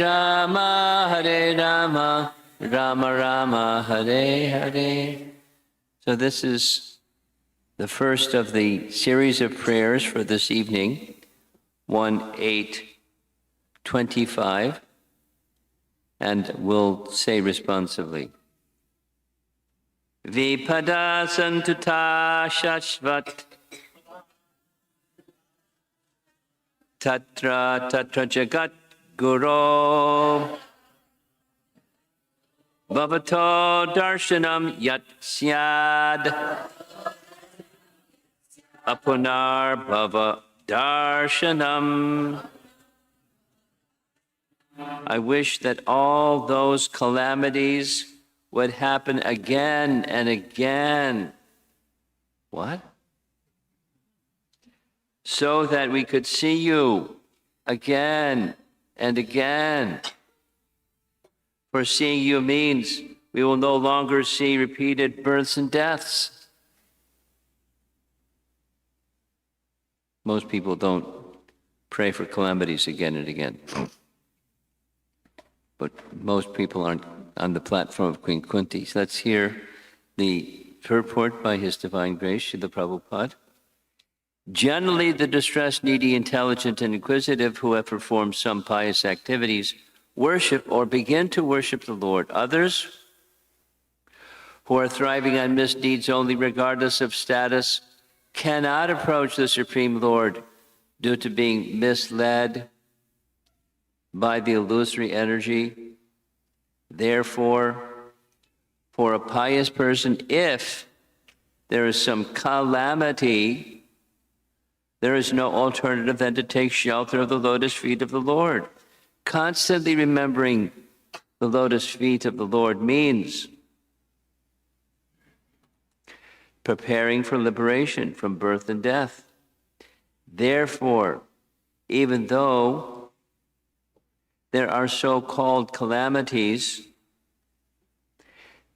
Rama, Hare Rama, Rama Rama, Hare Hare. So this is the first of the series of prayers for this evening, 1-8-25, and we'll say responsively. Vipada santuta shashvat tatra jagat guru bhavato darshanam yat syad apunar bhava darshanam. I wish that all those calamities would happen again and again. What? So that we could see you again and again. For seeing you means we will no longer see repeated births and deaths. Most people don't pray for calamities again and again. But most people aren't on the platform of Queen Kunti. So let's hear the purport by His Divine Grace, Srila Prabhupada. Generally, the distressed, needy, intelligent, and inquisitive who have performed some pious activities worship or begin to worship the Lord. Others, who are thriving on misdeeds only regardless of status, cannot approach the Supreme Lord due to being misled by the illusory energy. Therefore, for a pious person, if there is some calamity, there is no alternative than to take shelter of the lotus feet of the Lord. Constantly remembering the lotus feet of the Lord means preparing for liberation from birth and death. Therefore, even though there are so-called calamities,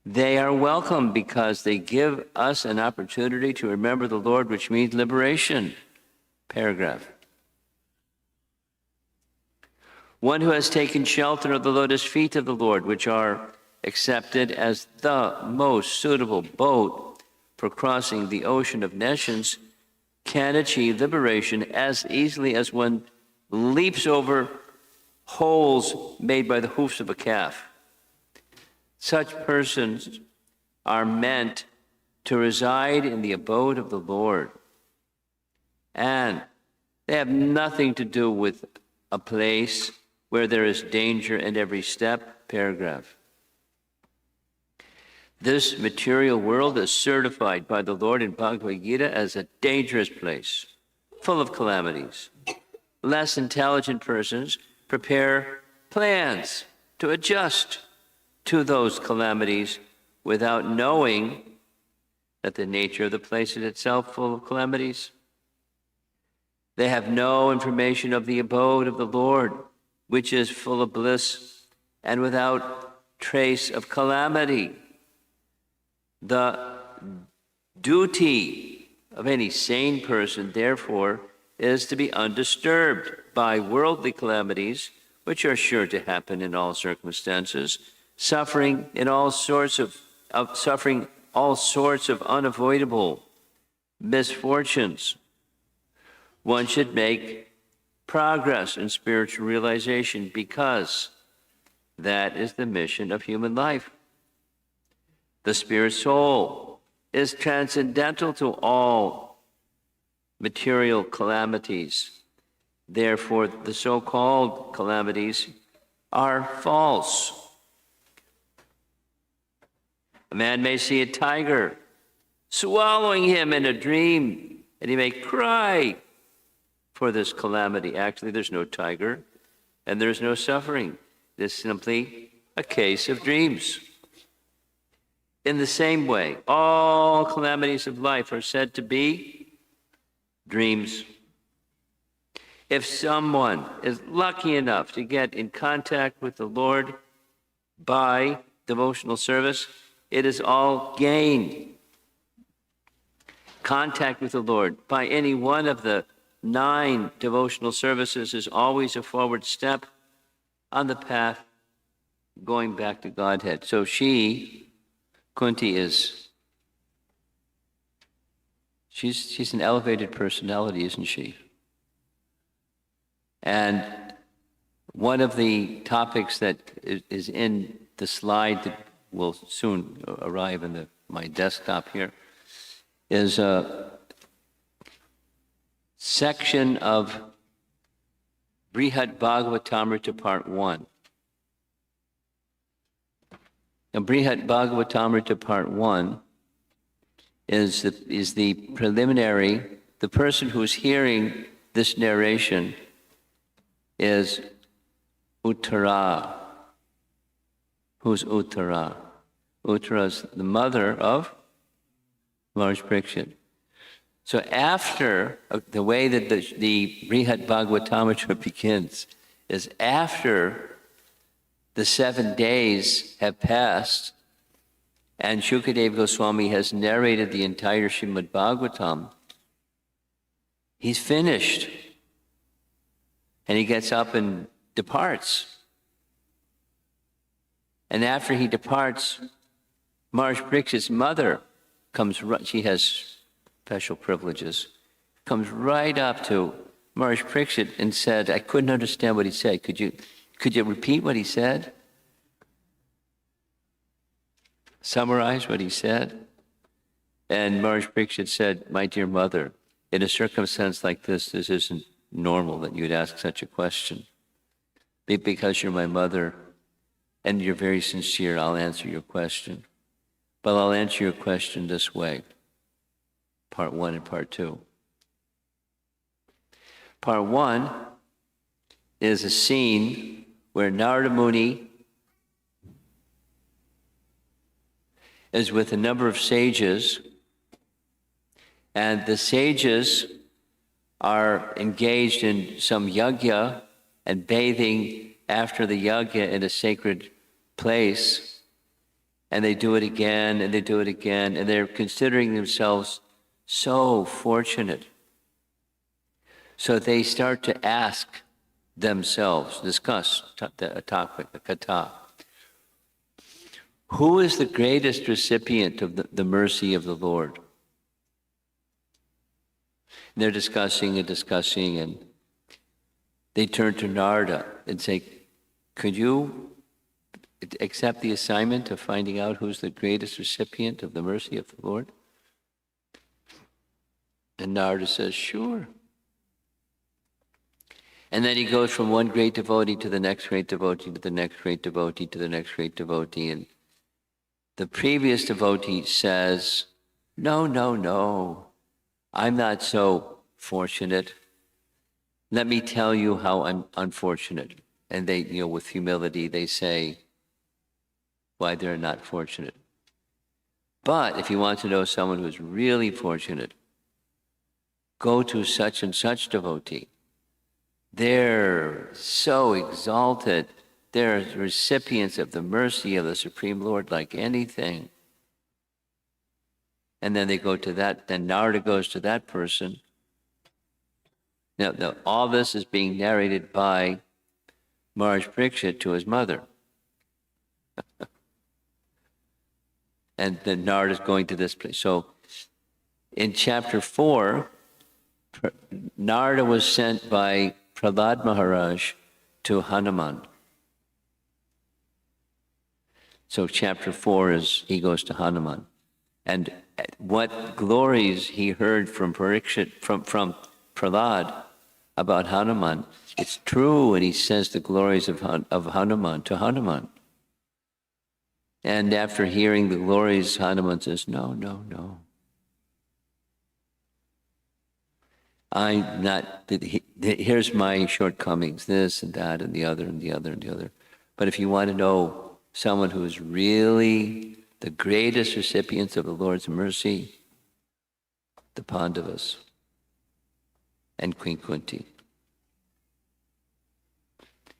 they are welcome because they give us an opportunity to remember the Lord, which means liberation. Paragraph. One who has taken shelter of the lotus feet of the Lord, which are accepted as the most suitable boat for crossing the ocean of nations, can achieve liberation as easily as one leaps over holes made by the hoofs of a calf. Such persons are meant to reside in the abode of the Lord, and they have nothing to do with a place where there is danger in every step. Paragraph. This material world is certified by the Lord in Bhagavad Gita as a dangerous place, full of calamities. Less intelligent persons prepare plans to adjust to those calamities without knowing that the nature of the place is itself full of calamities. They have no information of the abode of the Lord, which is full of bliss and without trace of calamity. The duty of any sane person, therefore, is to be undisturbed by worldly calamities, which are sure to happen in all circumstances, suffering all sorts of unavoidable misfortunes. One should make progress in spiritual realization because that is the mission of human life. The spirit soul is transcendental to all material calamities. Therefore, the so-called calamities are false. A man may see a tiger swallowing him in a dream, and he may cry for this calamity. Actually, there's no tiger, and there's no suffering. It is simply a case of dreams. In the same way, all calamities of life are said to be dreams. If someone is lucky enough to get in contact with the Lord by devotional service, it is all gained. Contact with the Lord by any one of the 9 devotional services is always a forward step on the path going back to Godhead. So she, Kunti, she's an elevated personality, isn't she? And one of the topics that is in the slide that will soon arrive in my desktop here is a section of Brihad Bhagavatamrita Part 1. Now, Brihad Bhagavatamrita Part 1 is the preliminary. The person who's hearing this narration is Uttara. Who's Uttara? Uttara is the mother of Maharaj Parikshit. So after, the way that the Brihad Bhagavatamrita begins is after the 7 days have passed and Shukadeva Goswami has narrated the entire Srimad Bhagavatam, he's finished. And he gets up and departs. And after he departs, Maharaj Parikshit's mother comes, she has special privileges, comes right up to Maharaj Parikshit and said, I couldn't understand what he said. Could you repeat what he said? Summarize what he said? And Maharaj Parikshit said, my dear mother, in a circumstance like this isn't normal that you'd ask such a question. Because you're my mother and you're very sincere, I'll answer your question. But I'll answer your question this way. Part 1 and Part 2. Part 1 is a scene where Narada Muni is with a number of sages, and the sages are engaged in some yajna and bathing after the yajna in a sacred place, and they do it again and they do it again, and they're considering themselves so fortunate. So they start to ask themselves, discuss a topic, a kata. Who is the greatest recipient of the mercy of the Lord? And they're discussing, and they turn to Narada and say, could you accept the assignment of finding out who's the greatest recipient of the mercy of the Lord? And Narada says, sure. And then he goes from one great devotee to the next great devotee, to the next great devotee, to the next great devotee. And the previous devotee says, no, I'm not so fortunate. Let me tell you how I'm unfortunate. And they, with humility, they say why they're not fortunate. But if you want to know someone who's really fortunate, go to such and such devotee. They're so exalted. They're recipients of the mercy of the Supreme Lord like anything. And then they go to that, then Narada goes to that person. Now, all this is being narrated by Maharaj Parikshit to his mother. And then Narada's going to this place. So in chapter 4, Narada was sent by Prahlad Maharaj to Hanuman. So chapter 4 is, he goes to Hanuman. And what glories he heard from Parikshit, from Prahlad about Hanuman, it's true, and he says the glories of Hanuman to Hanuman. And after hearing the glories, Hanuman says, no. I'm not, here's my shortcomings, this and that and the other and the other and the other. But if you want to know someone who is really the greatest recipients of the Lord's mercy, the Pandavas and Queen Kunti.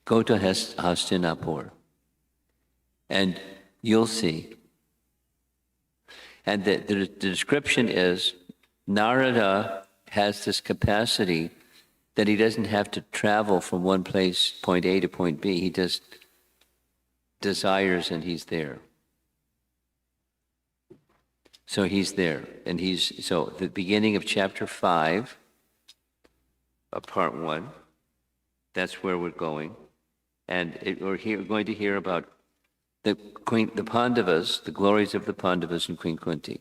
Go to Hastinapur and you'll see. And the description is Narada has this capacity that he doesn't have to travel from one place, point A to point B. He just desires and he's there. So he's there. And so the beginning of chapter 5, part 1, that's where we're going. And we're going to hear about the Pandavas, the glories of the Pandavas and Queen Kunti.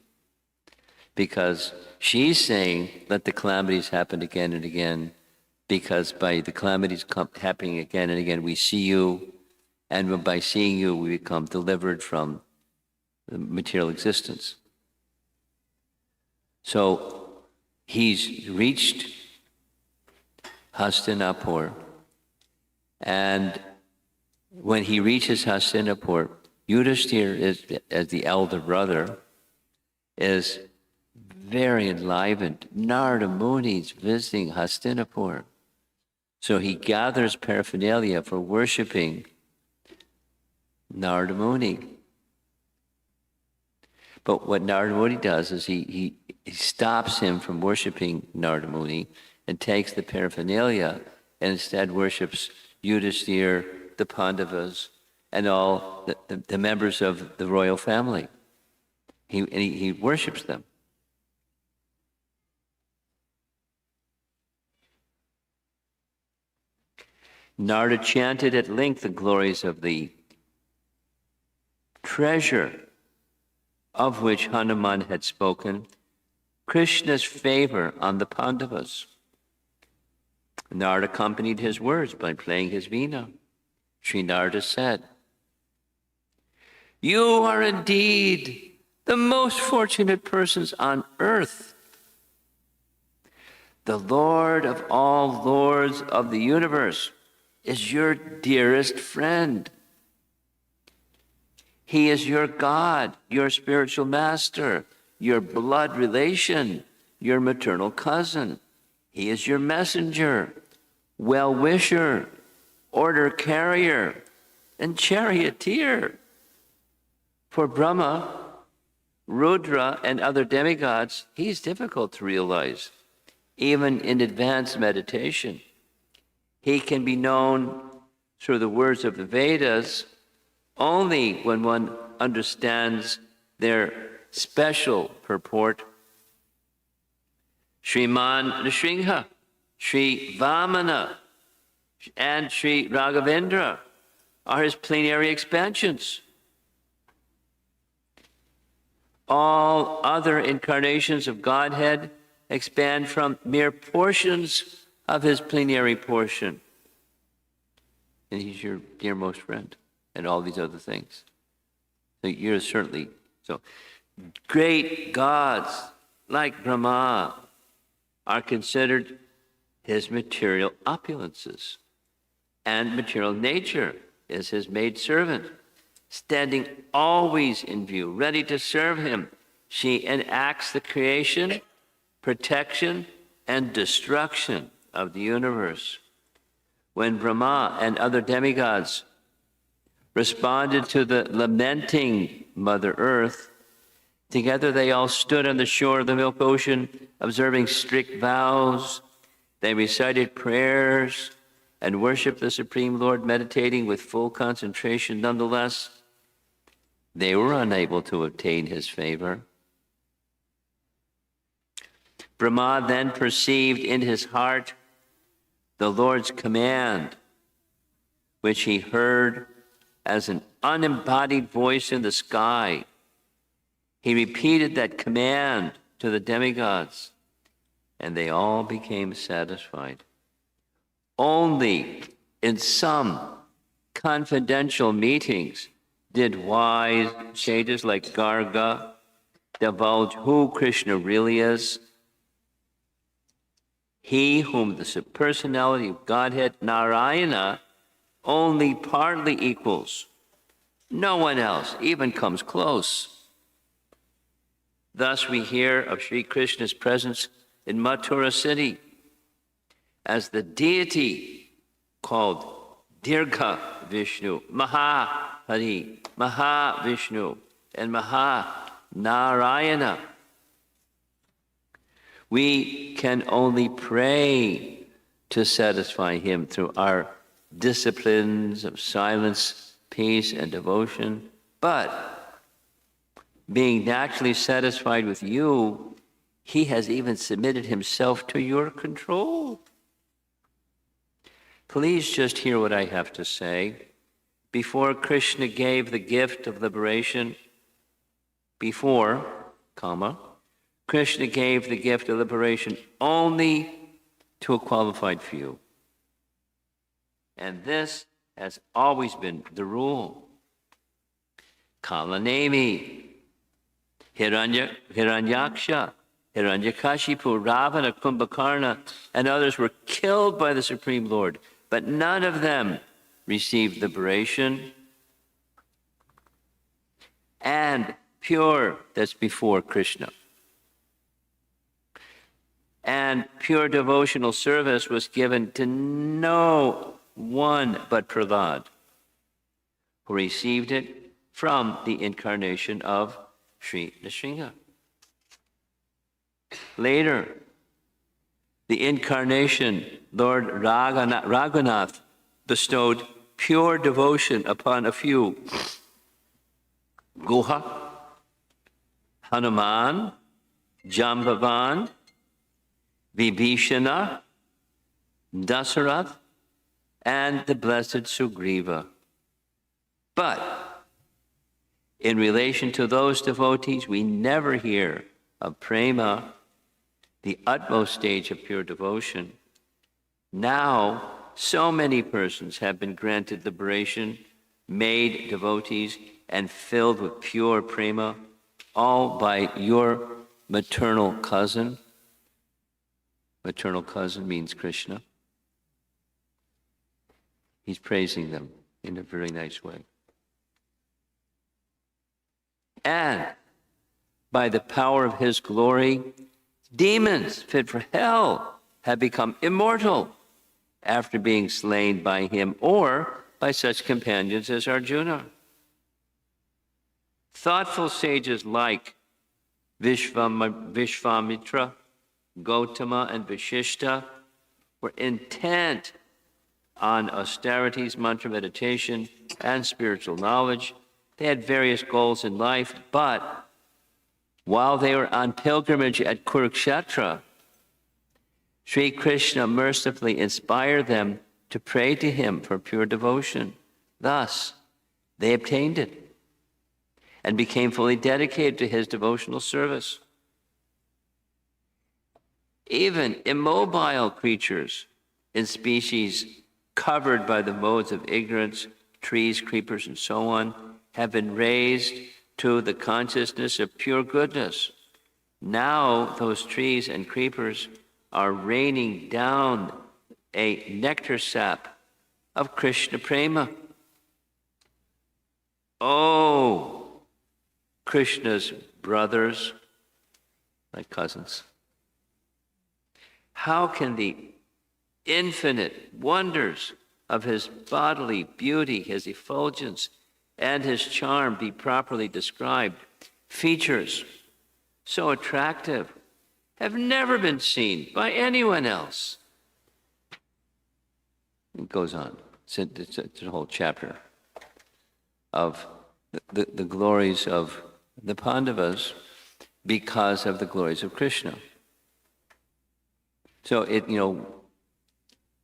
Because she's saying, let the calamities happen again and again, because by the calamities happening again and again, we see you, and by seeing you, we become delivered from the material existence. So he's reached Hastinapur, and when he reaches Hastinapur, Yudhishthira, as the elder brother, is very enlivened. Narada Muni's visiting Hastinapur. So he gathers paraphernalia for worshiping Narada Muni. But what Narada Muni does is he stops him from worshiping Narada Muni and takes the paraphernalia and instead worships Yudhishthira, the Pandavas, and all the members of the royal family. He worships them. Narada chanted at length the glories of the treasure of which Hanuman had spoken, Krishna's favor on the Pandavas. Narada accompanied his words by playing his veena. Sri Narada said, "You are indeed the most fortunate persons on earth. The Lord of all lords of the universe is your dearest friend. He is your God, your spiritual master, your blood relation, your maternal cousin. He is your messenger, well-wisher, order carrier, and charioteer. For Brahma, Rudra, and other demigods, he's difficult to realize, even in advanced meditation. He can be known through the words of the Vedas only when one understands their special purport. Sriman Nrsimha, Sri Vamana, and Sri Raghavendra are his plenary expansions. All other incarnations of Godhead expand from mere portions of his plenary portion. And he's your dearmost friend, and all these other things. So you're certainly, so great gods like Brahma are considered his material opulences, and material nature is his maidservant, standing always in view, ready to serve him. She enacts the creation, protection, and destruction of the universe. When Brahma and other demigods responded to the lamenting Mother Earth, together they all stood on the shore of the milk ocean, observing strict vows. They recited prayers and worshiped the Supreme Lord, meditating with full concentration. Nonetheless, they were unable to obtain his favor. Brahma then perceived in his heart the Lord's command, which he heard as an unembodied voice in the sky. He repeated that command to the demigods, and they all became satisfied. Only in some confidential meetings did wise sages like Garga divulge who Krishna really is. He whom the personality of Godhead, Narayana, only partly equals. No one else even comes close. Thus we hear of Sri Krishna's presence in Mathura city as the deity called Dirgha Vishnu, Mahahari, Mahavishnu, and Mahanarayana. We can only pray to satisfy him through our disciplines of silence, peace, and devotion, but being naturally satisfied with you, he has even submitted himself to your control. Please just hear what I have to say. Before Krishna gave the gift of liberation, Krishna gave the gift of liberation only to a qualified few. And this has always been the rule. Kalanemi, Hiranyaksha, Hiranyakashipu, Ravana, Kumbhakarna, and others were killed by the Supreme Lord, but none of them received liberation. And pure, that's before Krishna. And pure devotional service was given to no one but Prahlad, who received it from the incarnation of Sri Nrsimha. Later, the incarnation, Lord Raghunath, bestowed pure devotion upon a few. Guha, Hanuman, Jambavan, Vibhishana, Dasarath, and the blessed Sugriva. But in relation to those devotees, we never hear of prema, the utmost stage of pure devotion. Now, so many persons have been granted liberation, made devotees, and filled with pure prema, all by your maternal cousin. Maternal cousin means Krishna. He's praising them in a very nice way. And by the power of his glory, demons fit for hell have become immortal after being slain by him or by such companions as Arjuna. Thoughtful sages like Vishvamitra, Gautama, and Vashishta were intent on austerities, mantra meditation, and spiritual knowledge. They had various goals in life, but while they were on pilgrimage at Kurukshetra, Sri Krishna mercifully inspired them to pray to him for pure devotion. Thus, they obtained it and became fully dedicated to his devotional service. Even immobile creatures in species covered by the modes of ignorance, trees, creepers, and so on, have been raised to the consciousness of pure goodness. Now those trees and creepers are raining down a nectar sap of Krishna prema. Oh, Krishna's brothers, like cousins. How can the infinite wonders of his bodily beauty, his effulgence, and his charm be properly described? Features so attractive have never been seen by anyone else. It goes on. It's a whole chapter of the glories of the Pandavas because of the glories of Krishna. So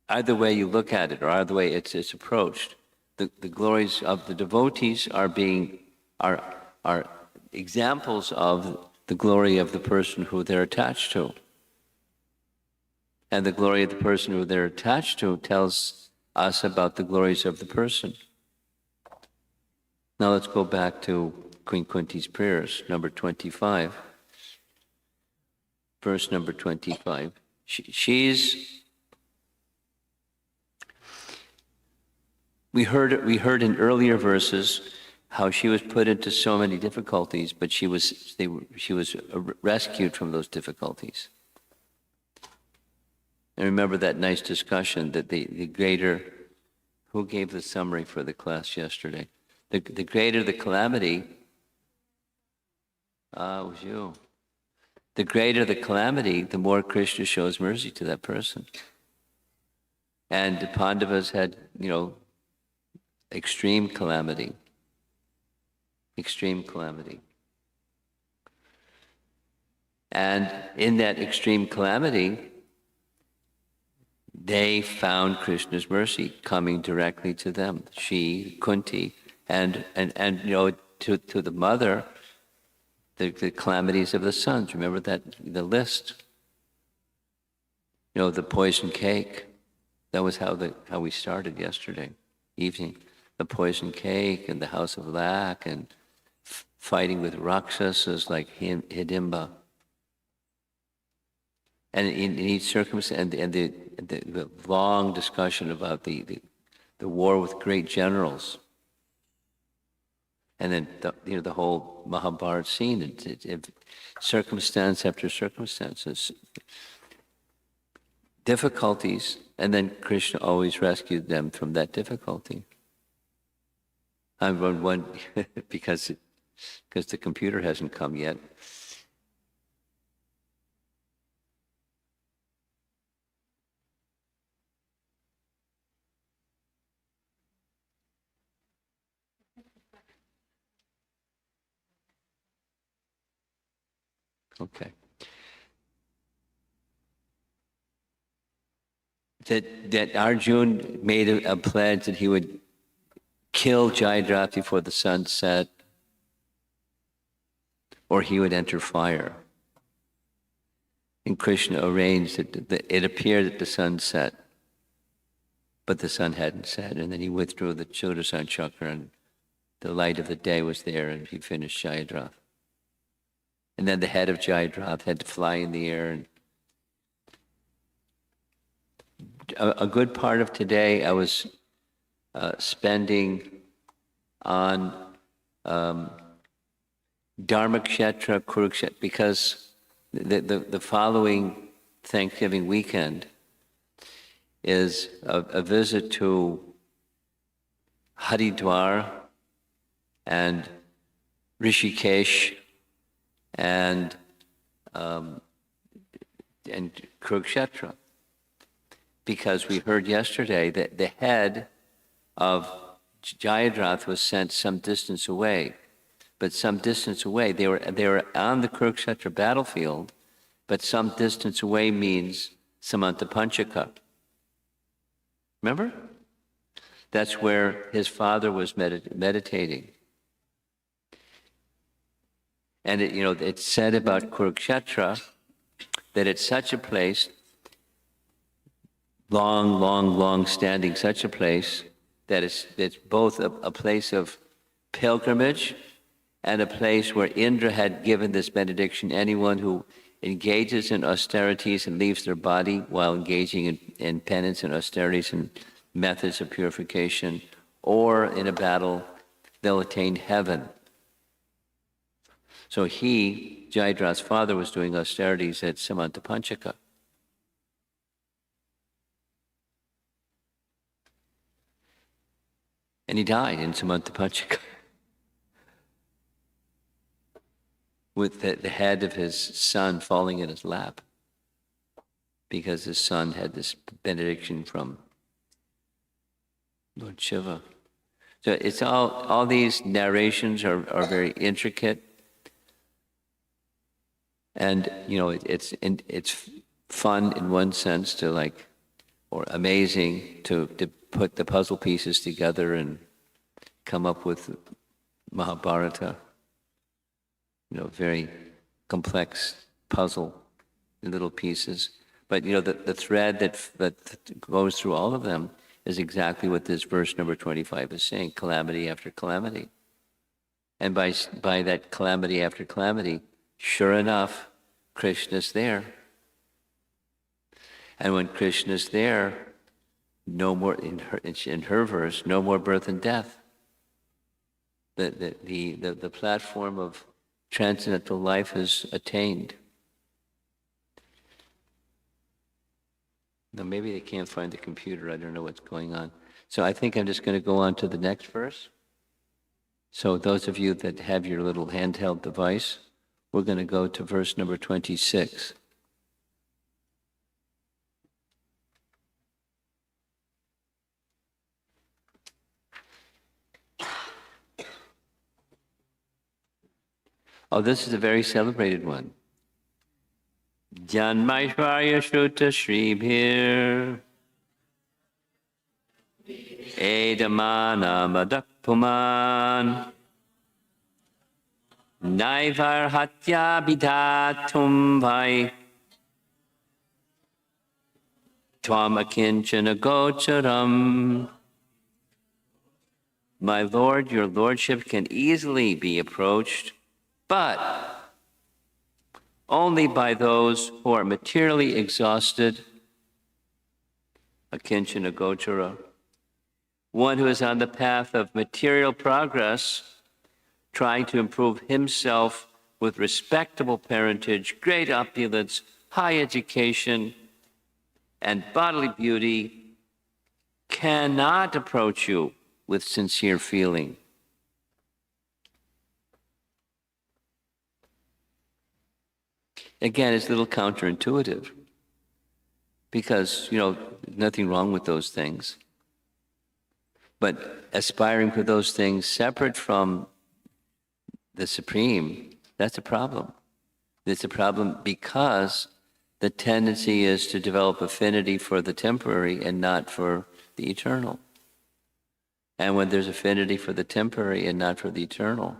either way you look at it, or either way it's approached, the glories of the devotees are examples of the glory of the person who they're attached to. And the glory of the person who they're attached to tells us about the glories of the person. Now let's go back to Queen Kunti's prayers, number 25. Verse number 25. We heard in earlier verses how she was put into so many difficulties, but she was rescued from those difficulties. And remember that nice discussion that the greater, who gave the summary for the class yesterday? The greater the calamity, it was you. The greater the calamity, the more Krishna shows mercy to that person. And the Pandavas had, extreme calamity. Extreme calamity. And in that extreme calamity, they found Krishna's mercy coming directly to them. She, Kunti, and to the mother, the calamities of the sons. Remember that, the list? The poison cake. That was how we started yesterday evening. The poison cake and the house of lac and fighting with Rakshasas like Hidimba. And in each circumstance, and the long discussion about the war with great generals, and then the whole Mahabharata scene, circumstance after circumstances, difficulties, and then Krishna always rescued them from that difficulty. One because the computer hasn't come yet. Okay. That Arjuna made a pledge that he would kill Jayadratha before the sun set, or he would enter fire. And Krishna arranged that it appeared that the sun set, but the sun hadn't set, and then he withdrew the Sudarshan chakra, and the light of the day was there, and he finished Jayadratha. And then the head of Jayadratha had to fly in the air. And a good part of today I was spending on Dharmakshetra, Kurukshetra, because the following Thanksgiving weekend is a visit to Haridwar and Rishikesh and Kurukshetra, because we heard yesterday that the head of Jayadratha was sent some distance away, but some distance away they were on the Kurukshetra battlefield, but some distance away means Samantapanchaka. Remember? That's where his father was meditating. And it's said about Kurukshetra that it's such a place, long standing, such a place that it's both a place of pilgrimage and a place where Indra had given this benediction: anyone who engages in austerities and leaves their body while engaging in penance and austerities and methods of purification, or in a battle, they'll attain heaven. So Jayadratha's father, was doing austerities at Samantapanchaka. And he died in Samantapanchaka with the head of his son falling in his lap, because his son had this benediction from Lord Shiva. So it's all these narrations are very intricate. And it's fun in one sense or amazing to put the puzzle pieces together and come up with Mahabharata. Very complex puzzle in little pieces. But the thread that goes through all of them is exactly what this verse number 25 is saying: calamity after calamity. And by that calamity after calamity, sure enough, Krishna's there. And when Krishna's there, no more, in her verse, no more birth and death. The platform of transcendental life is attained. Now maybe they can't find the computer. I don't know what's going on. So I think I'm just going to go on to the next verse. So those of you that have your little handheld device, we're going to go to verse number 26. Oh, this is a very celebrated one. Janmaishvarya Shruta Shribhir Edamana Madakpuman Naivar Hatya Bidhatum Vai Twamakinchana Gocharam. My Lord, your Lordship can easily be approached, but only by those who are materially exhausted, akinchana gochara, one who is on the path of material progress, trying to improve himself with respectable parentage, great opulence, high education, and bodily beauty, cannot approach you with sincere feeling. Again, it's a little counterintuitive because, nothing wrong with those things. But aspiring for those things separate from the Supreme, that's a problem. It's a problem because the tendency is to develop affinity for the temporary and not for the eternal. And when there's affinity for the temporary and not for the eternal,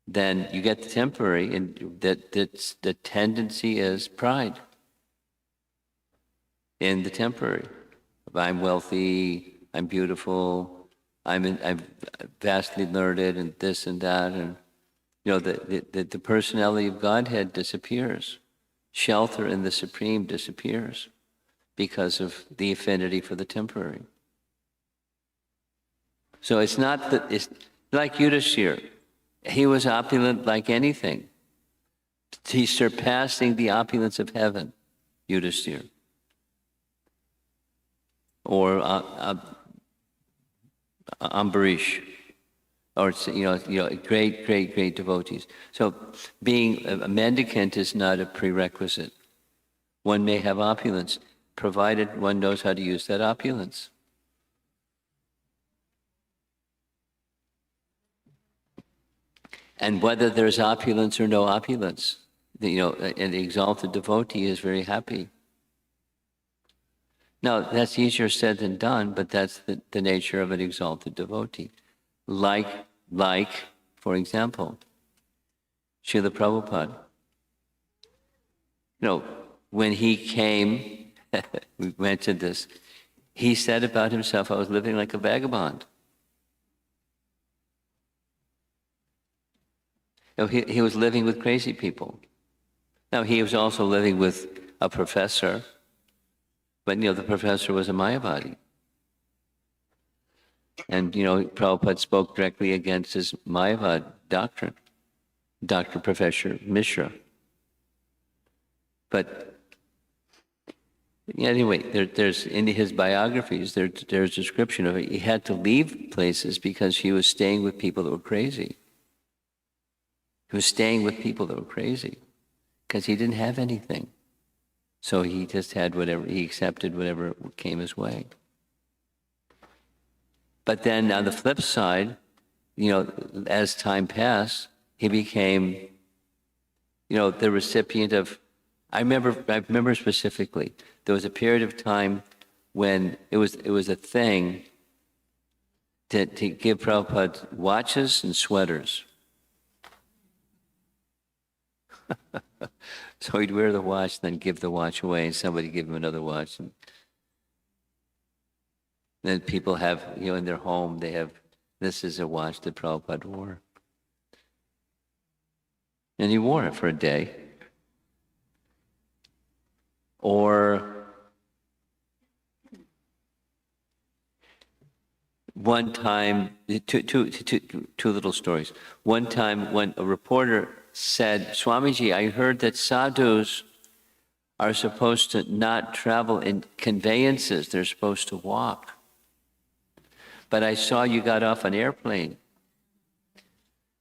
then you get the temporary, and that's the tendency is pride in the temporary. I'm wealthy, I'm beautiful, I'm vastly learned, and this and that, and the personality of Godhead disappears. Shelter in the Supreme disappears because of the affinity for the temporary. So it's not that it's like Yudhishthira. He was opulent like anything. He's surpassing the opulence of heaven, Yudhishthira. Or Ambarish, or great devotees. So being a mendicant is not a prerequisite. One may have opulence, provided one knows how to use that opulence. And whether there's opulence or no opulence, an exalted devotee is very happy. Now, that's easier said than done, but that's the nature of an exalted devotee. Like, for example, Srila Prabhupada. When he came, we mentioned this, he said about himself, I was living like a vagabond. He was living with crazy people. Now, he was also living with a professor, but, the professor was a Mayavadi. And, Prabhupada spoke directly against his Mayavad doctrine, Dr. Professor Mishra. But anyway, there's in his biographies, there's description of it. He had to leave places because he was staying with people that were crazy. He was staying with people that were crazy because he didn't have anything. So he just had whatever, he accepted whatever came his way. But then on the flip side, as time passed, he became, the recipient of, I remember specifically, there was a period of time when it was a thing to give Prabhupada watches and sweaters. So he'd wear the watch, then give the watch away, and somebody give him another watch. And then people have, in their home, they have, this is a watch that Prabhupada wore. And he wore it for a day. Or one time, two little stories. One time when a reporter said, Swamiji, I heard that sadhus are supposed to not travel in conveyances, they're supposed to walk. But I saw you got off an airplane.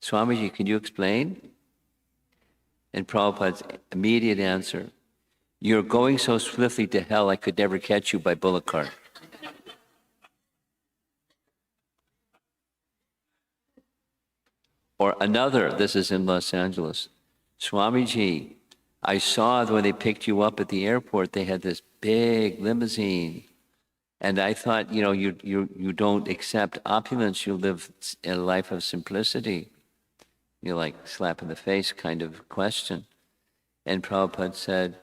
Swamiji, can you explain? And Prabhupada's immediate answer, you're going so swiftly to hell, I could never catch you by bullock cart. Or another, this is in Los Angeles. Swamiji, I saw when they picked you up at the airport, they had this big limousine. And I thought, you don't accept opulence, you live a life of simplicity. You like slap in the face kind of question. And Prabhupada said,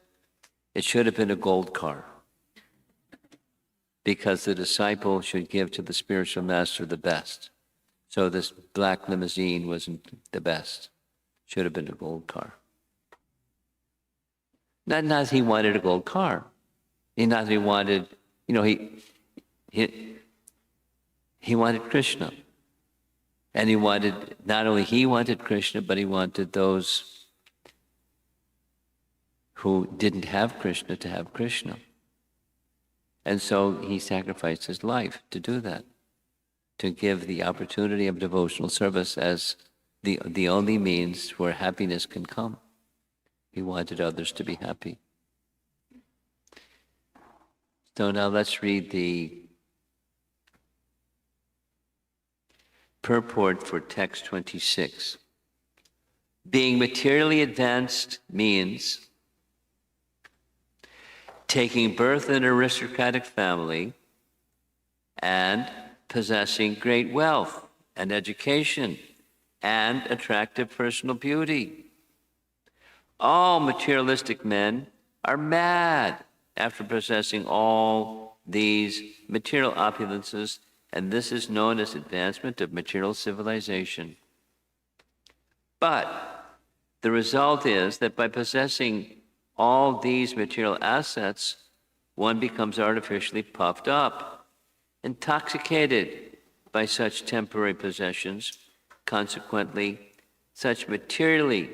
it should have been a gold car, because the disciple should give to the spiritual master the best. So this black limousine wasn't the best. Should have been a gold car. Not that he wanted a gold car. Not that he wanted, he wanted Krishna. And he wanted, not only he wanted Krishna, but he wanted those who didn't have Krishna to have Krishna. And so he sacrificed his life to do that, to give the opportunity of devotional service as the only means where happiness can come. He wanted others to be happy. So now let's read the purport for text 26. Being materially advanced means taking birth in an aristocratic family and possessing great wealth and education and attractive personal beauty. All materialistic men are mad after possessing all these material opulences, and this is known as advancement of material civilization. But the result is that by possessing all these material assets, one becomes artificially puffed up, intoxicated by such temporary possessions. Consequently, such materially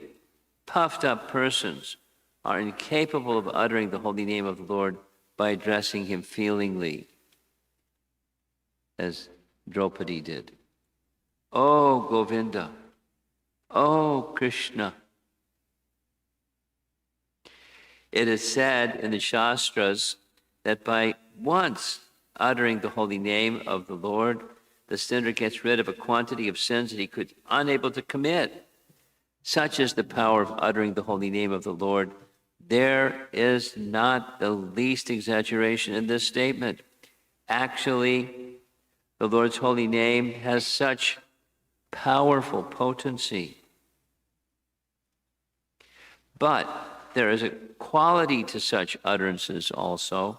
puffed up persons are incapable of uttering the holy name of the Lord by addressing him feelingly, as Draupadi did. Oh Govinda, oh Krishna. It is said in the Shastras that by once uttering the holy name of the Lord, the sinner gets rid of a quantity of sins that he could be unable to commit. Such is the power of uttering the holy name of the Lord. There is not the least exaggeration in this statement. Actually, the Lord's holy name has such powerful potency. But there is a quality to such utterances also.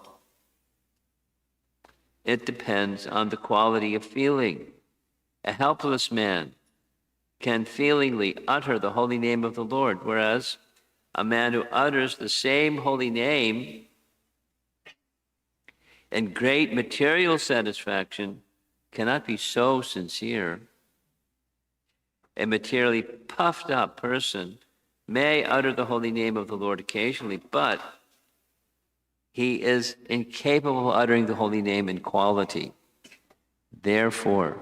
It depends on the quality of feeling. A helpless man can feelingly utter the holy name of the Lord, whereas a man who utters the same holy name in great material satisfaction cannot be so sincere. A materially puffed up person may utter the holy name of the Lord occasionally, but he is incapable of uttering the holy name in quality. Therefore,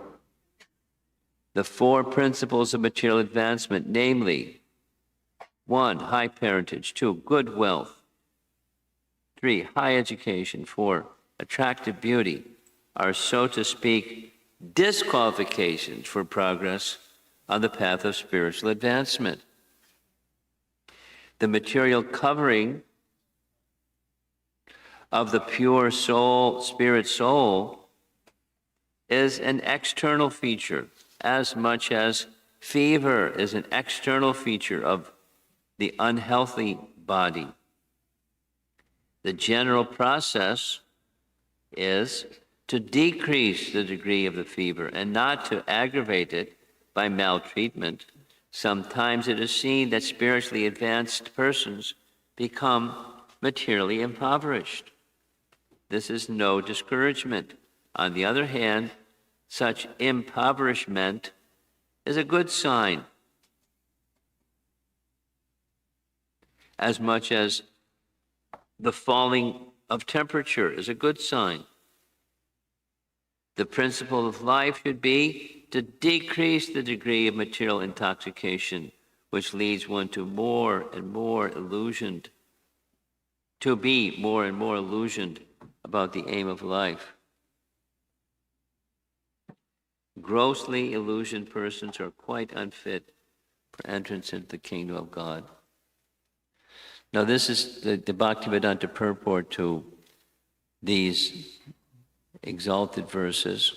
the four principles of material advancement, namely, 1, high parentage, 2, good wealth, 3, high education, 4, attractive beauty, are, so to speak, disqualifications for progress on the path of spiritual advancement. The material covering of the pure soul, spirit soul, is an external feature, as much as fever is an external feature of the unhealthy body. The general process is to decrease the degree of the fever and not to aggravate it by maltreatment. Sometimes it is seen that spiritually advanced persons become materially impoverished. This is no discouragement. On the other hand, such impoverishment is a good sign, as much as the falling of temperature is a good sign. The principle of life should be to decrease the degree of material intoxication, which leads one to more and more illusioned, to be more and more illusioned about the aim of life. Grossly illusioned persons are quite unfit for entrance into the kingdom of God. Now, this is the Bhaktivedanta purport to these exalted verses.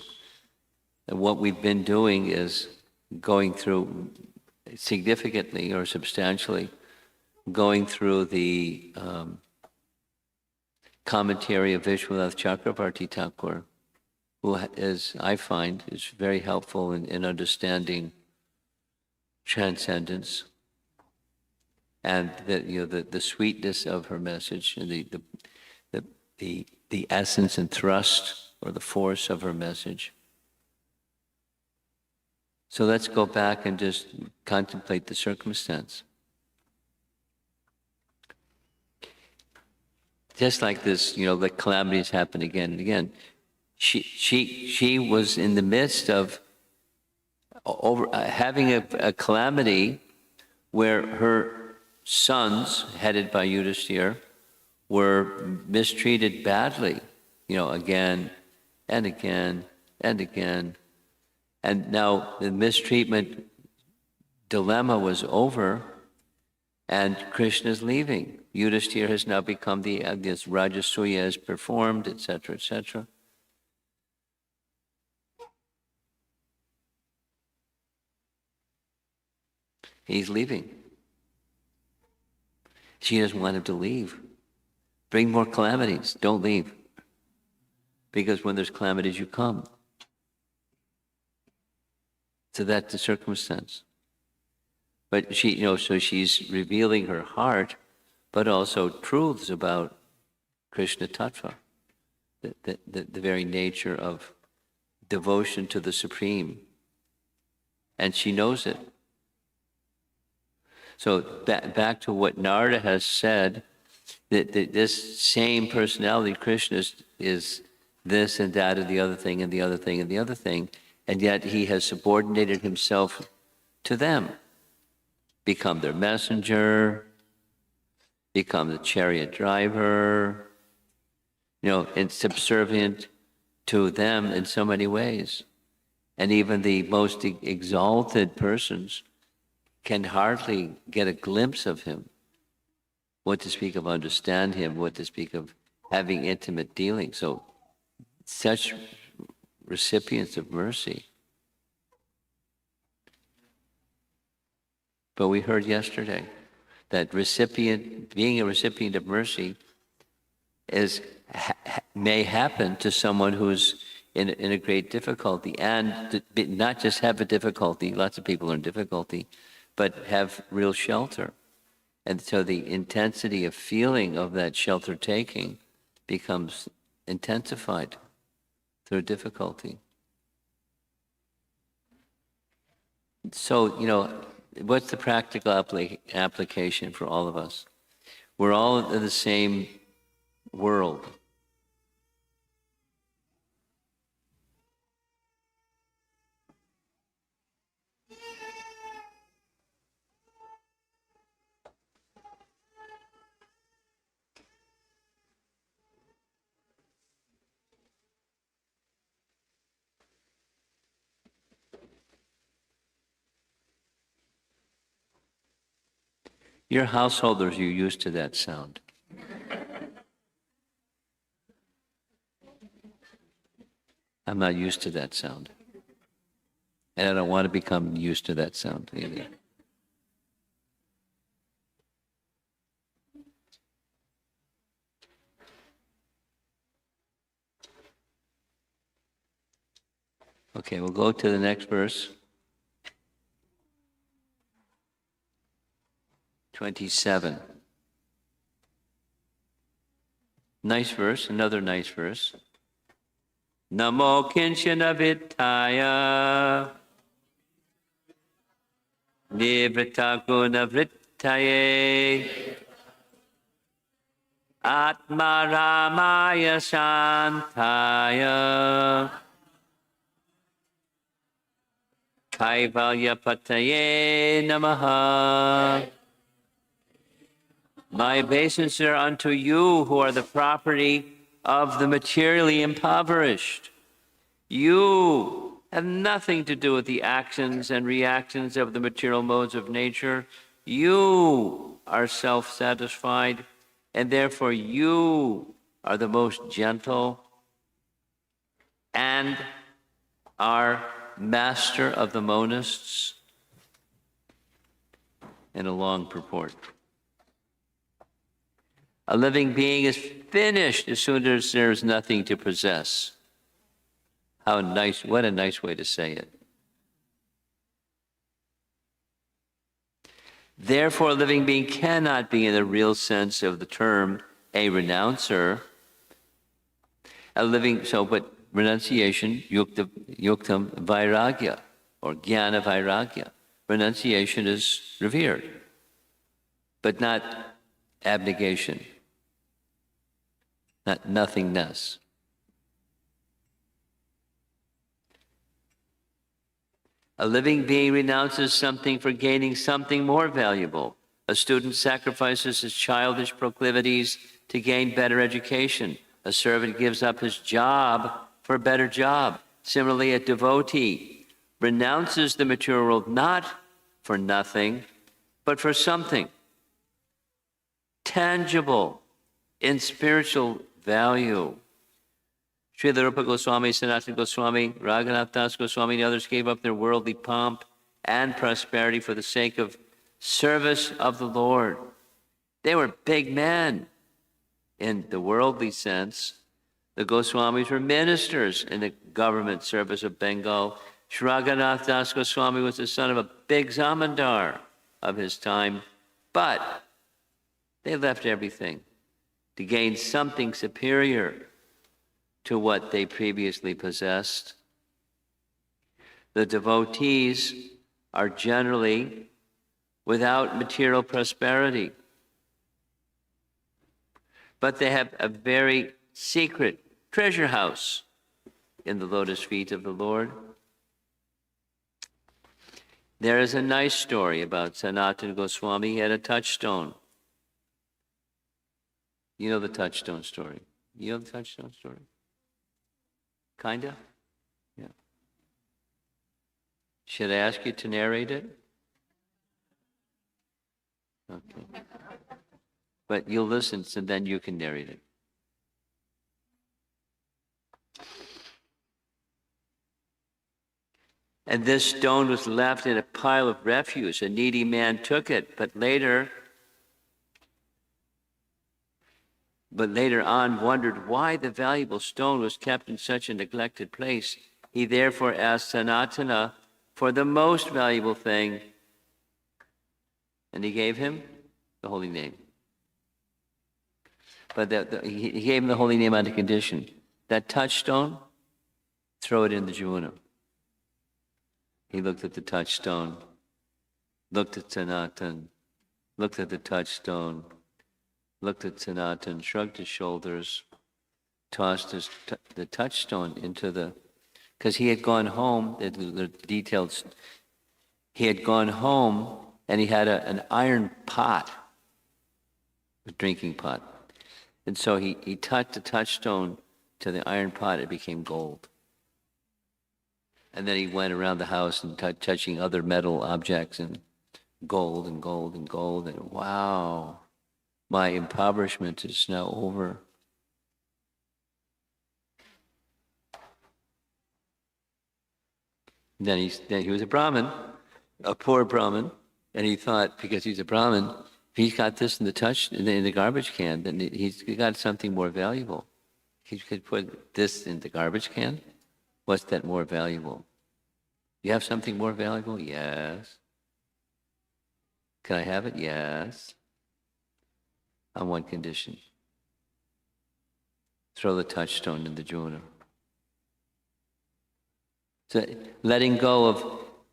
And what we've been doing is going through significantly or substantially, going through the commentary of Vishwanath Chakravarti Thakur, who is, I find, is very helpful in understanding transcendence and the sweetness of her message and the essence and thrust or the force of her message. So let's go back and just contemplate the circumstance. Just like this, the calamities happen again and again. She was in the midst of having a calamity where her sons, headed by Yudhisthira, were mistreated badly, again and again and again. And now the mistreatment dilemma was over, and Krishna is leaving. Yudhisthira has now become this Rajasuya has performed, etc., etc. He's leaving. She doesn't want him to leave. Bring more calamities. Don't leave. Because when there's calamities, you come. So that's the circumstance. But she, so she's revealing her heart, but also truths about Krishna Tattva, the very nature of devotion to the Supreme. And she knows it. So back to what Narada has said, that this same personality, Krishna, is this and that and the other thing and the other thing and the other thing, and yet he has subordinated himself to them, become their messenger, become the chariot driver, and subservient to them in so many ways. And even the most exalted persons can hardly get a glimpse of him. What to speak of understand him, what to speak of having intimate dealing. So such recipients of mercy. But we heard yesterday that being a recipient of mercy may happen to someone who's in a great difficulty, and not just have a difficulty, lots of people are in difficulty, but have real shelter. And so the intensity of feeling of that shelter taking becomes intensified through difficulty. So, what's the practical application for all of us? We're all in the same world. Your householders, you're used to that sound. I'm not used to that sound. And I don't want to become used to that sound either. Okay, we'll go to the next verse. 27. Nice verse, another nice verse. Namo kinchana vittaya nivrita guna vrittaye atma ramaya shantaya kaivalya pataye namaha. My obeisance are unto you who are the property of the materially impoverished. You have nothing to do with the actions and reactions of the material modes of nature. You are self-satisfied, and therefore you are the most gentle and are master of the monists. In a long purport. A living being is finished as soon as there's nothing to possess. How nice, what a nice way to say it. Therefore, a living being cannot be, in the real sense of the term, a renouncer. But renunciation, yuktam vairagya, or jnana vairagya. Renunciation is revered, but not abnegation, not nothingness. A living being renounces something for gaining something more valuable. A student sacrifices his childish proclivities to gain better education. A servant gives up his job for a better job. Similarly, a devotee renounces the material world not for nothing, but for something tangible in spiritual value. Srila Rupa Goswami, Sanatana Goswami, Raghunath Das Goswami, and others gave up their worldly pomp and prosperity for the sake of service of the Lord. They were big men in the worldly sense. The Goswamis were ministers in the government service of Bengal. Sri Raghunath Das Goswami was the son of a big zamindar of his time, but they left everything to gain something superior to what they previously possessed. The devotees are generally without material prosperity, but they have a very secret treasure house in the lotus feet of the Lord. There is a nice story about Sanatana Goswami. He had a touchstone. You know the touchstone story. You know the touchstone story? Kinda? Yeah. Should I ask you to narrate it? Okay. But you'll listen, so then you can narrate it. And this stone was left in a pile of refuse. A needy man took it, but later on wondered why the valuable stone was kept in such a neglected place. He therefore asked Sanatana for the most valuable thing, and he gave him the holy name. But he gave him the holy name on a condition. That touchstone, throw it in the Jamuna. He looked at the touchstone, looked at Sanatan, looked at the touchstone, looked at Sanatan, shrugged his shoulders, tossed the touchstone into the... Because he had gone home, the details, he had gone home and he had an iron pot, a drinking pot. And so he touched the touchstone to the iron pot, it became gold. And then he went around the house and touching other metal objects and gold and gold and gold. And wow, my impoverishment is now over. Then he was a Brahmin, a poor Brahmin, and he thought because he's a Brahmin, if he's got this in the garbage can, then he's got something more valuable. He could put this in the garbage can. What's that more valuable? You have something more valuable? Yes. Can I have it? Yes. On one condition. Throw the touchstone in the Jamuna. So letting go of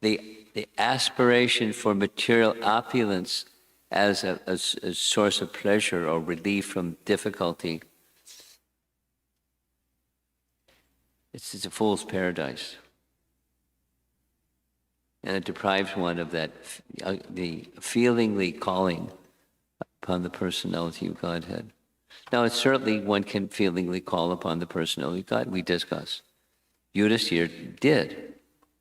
the aspiration for material opulence as a source of pleasure or relief from difficulty. It's a fool's paradise. And it deprives one of that, the feelingly calling upon the personality of Godhead. Now, it's certainly one can feelingly call upon the personality of God. We discuss. Yudhisthira did.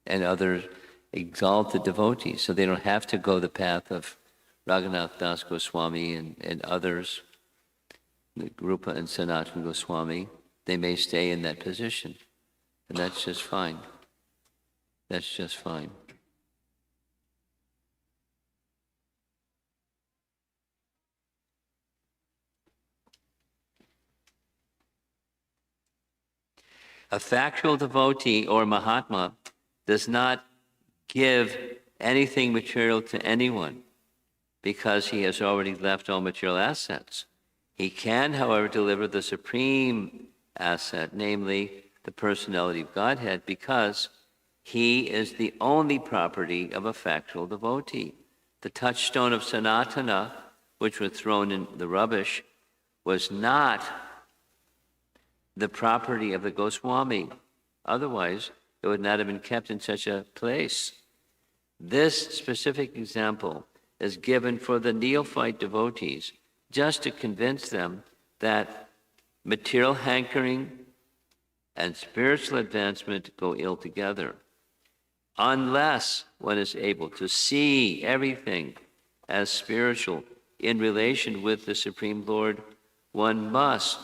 and other exalted devotees. So they don't have to go the path of Raghunath Das Goswami and others, the Rupa and Sanatana Goswami. They may stay in that position, and that's just fine. That's just fine. A factual devotee or Mahatma does not give anything material to anyone because he has already left all material assets. He can, however, deliver the supreme asset, namely the personality of Godhead, because he is the only property of a factual devotee. The touchstone of Sanatana, which was thrown in the rubbish, was not the property of the Goswami. Otherwise, it would not have been kept in such a place. This specific example is given for the neophyte devotees just to convince them that material hankering and spiritual advancement go ill together. Unless one is able to see everything as spiritual in relation with the Supreme Lord, one must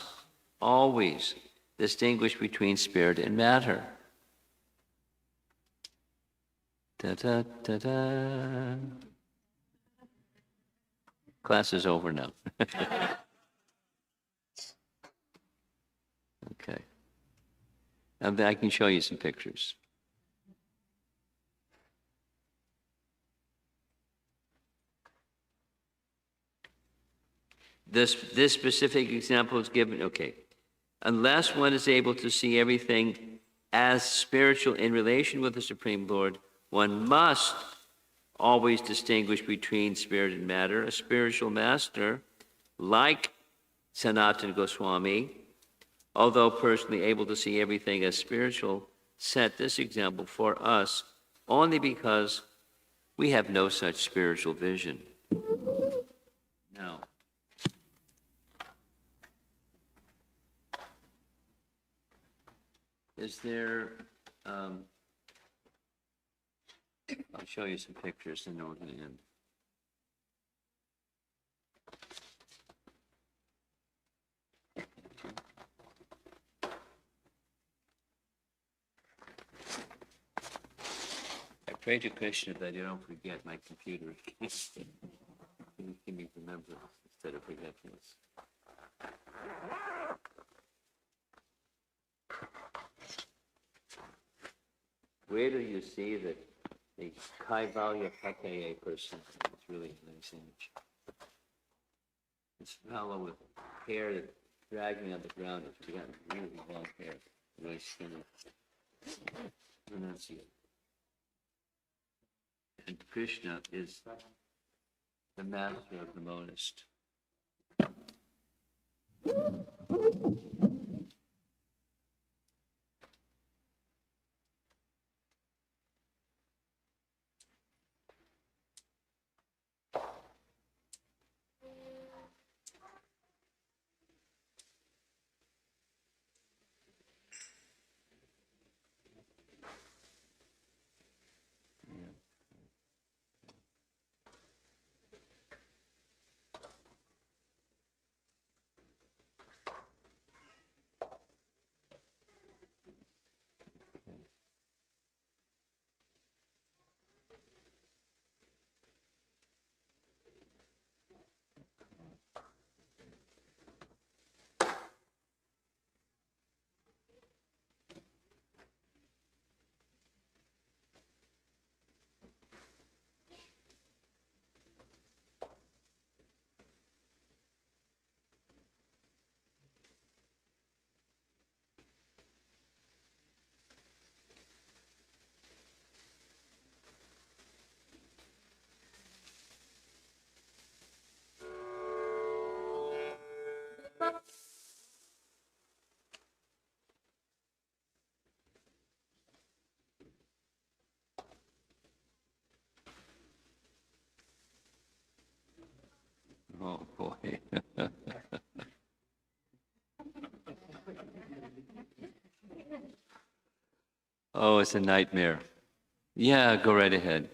always distinguish between spirit and matter. Da-da-da-da. Class is over now. Okay. And I can show you some pictures. This specific example is given, okay. Unless one is able to see everything as spiritual in relation with the Supreme Lord, one must always distinguish between spirit and matter. A spiritual master, like Sanatana Goswami, although personally able to see everything as spiritual, set this example for us only because we have no such spiritual vision. Now, is there, I'll show you some pictures and then we're going to end. I pray to Krishna that you don't forget my computer. Give me remembrance instead of forgetfulness. Where do you see that the Kaivalya Pataye person? It's really a nice image. This fellow with hair that's dragging on the ground has got really long hair, really skinny. Renunciate. And Krishna is the master of the monist. Oh boy. Oh, it's a nightmare. Yeah, go right ahead.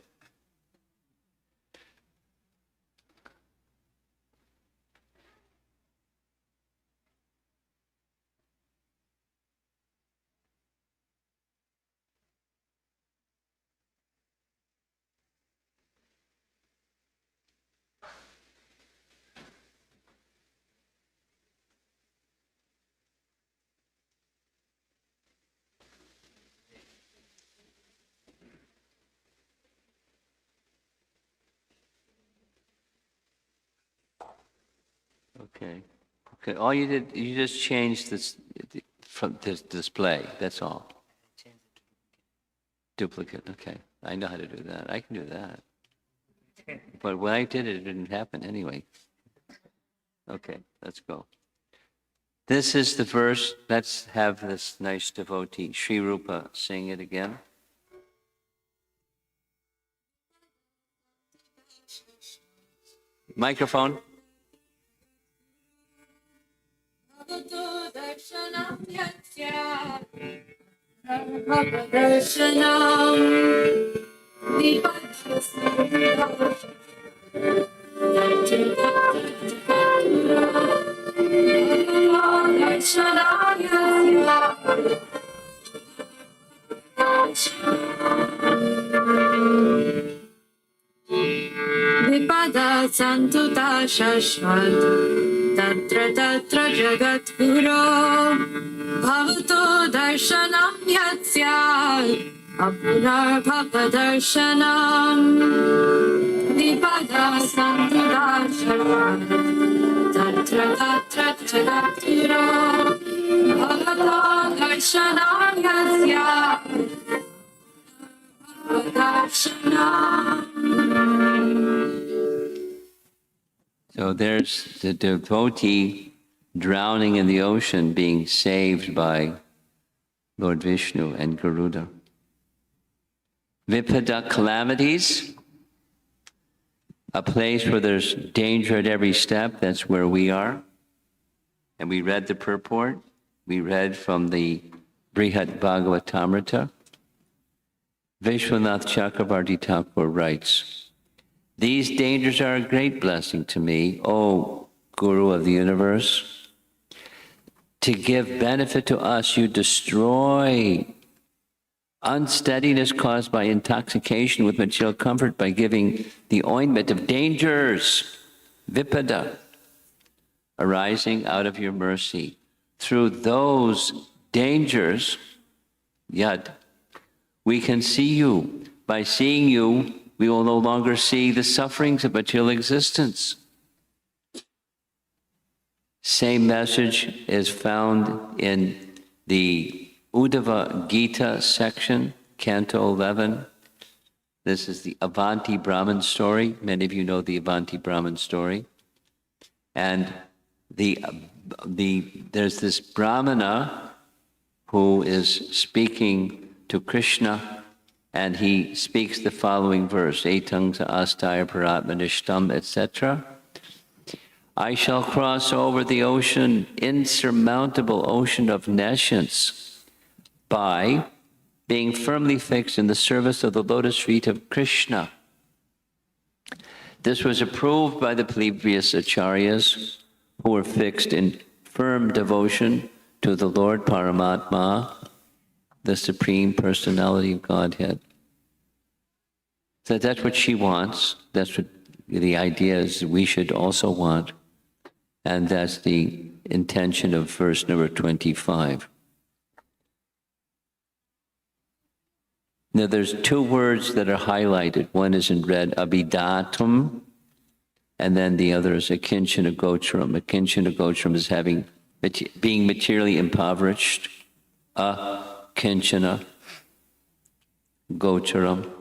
Okay. Okay. All you did, you just changed this from this display. That's all. Duplicate. Okay. I know how to do that. I can do that. But when I did it, it didn't happen anyway. Okay. Let's go. This is the verse. Let's have this nice devotee, Sri Rupa, sing it again. Microphone. Vipada santuta shashvat tatra tatra jagatguru bhavato darshanam yatsya apunar bhavadarshanam Vipada santuta shashvat tatra tatra jagatguru bhavato darshanam yatsya bhavadarshanam. So there's the devotee drowning in the ocean being saved by Lord Vishnu and Garuda. Vipada, calamities, a place where there's danger at every step, that's where we are. And we read the purport. We read from the Brihat Bhagavatamrita. Vishwanath Chakravarti Thakur writes, "These dangers are a great blessing to me, O Guru of the universe. To give benefit to us, you destroy unsteadiness caused by intoxication with material comfort by giving the ointment of dangers, vipada, arising out of your mercy. Through those dangers, yad, we can see you. By seeing you, we will no longer see the sufferings of material existence." Same message is found in the Uddhava Gita section, Canto 11. This is the Avanti Brahman story. Many of you know the Avanti Brahman story. And there's this Brahmana who is speaking to Krishna, and he speaks the following verse, Etangsa astaya paratmanishtam, etc. "I shall cross over the ocean, insurmountable ocean of nescience, by being firmly fixed in the service of the lotus feet of Krishna." This was approved by the previous acharyas who were fixed in firm devotion to the Lord Paramatma, the Supreme Personality of Godhead. So that's what she wants. That's what the idea is we should also want. And that's the intention of verse number 25. Now there's two words that are highlighted. One is in red, abidatum, and then the other is akinchana gocharam. Akinchana gocharam is being materially impoverished. Akinchana gocharam.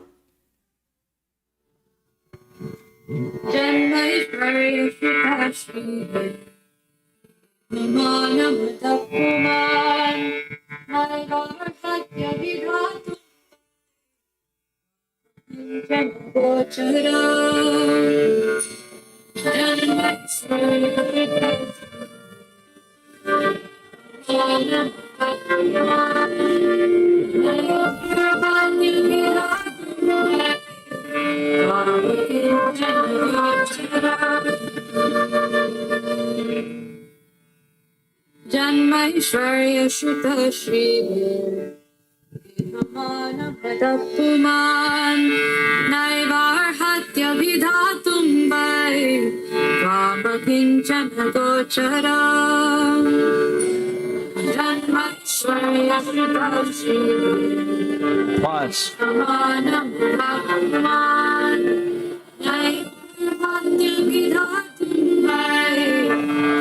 Janmaishvarya Shuta Shri Puman Naivarhatya Vidhatum Vai Vapakinchana Gochara Janmaishvarya Shuta Shri Pause. Puman Naivarhatya Vidhatum Vai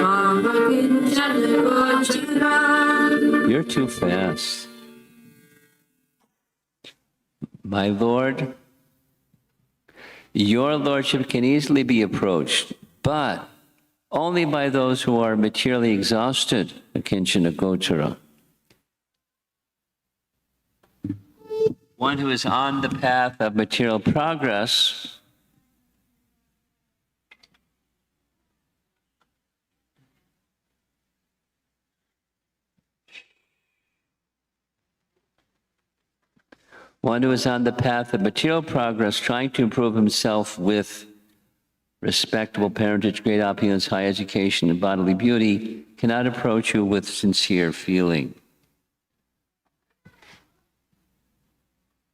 Vapakinchana Gochara. You're too fast. My Lord, your Lordship can easily be approached, but only by those who are materially exhausted, Akinchana Gochara. One who is on the path of material progress trying to improve himself with respectable parentage, great opulence, high education, and bodily beauty, cannot approach you with sincere feeling.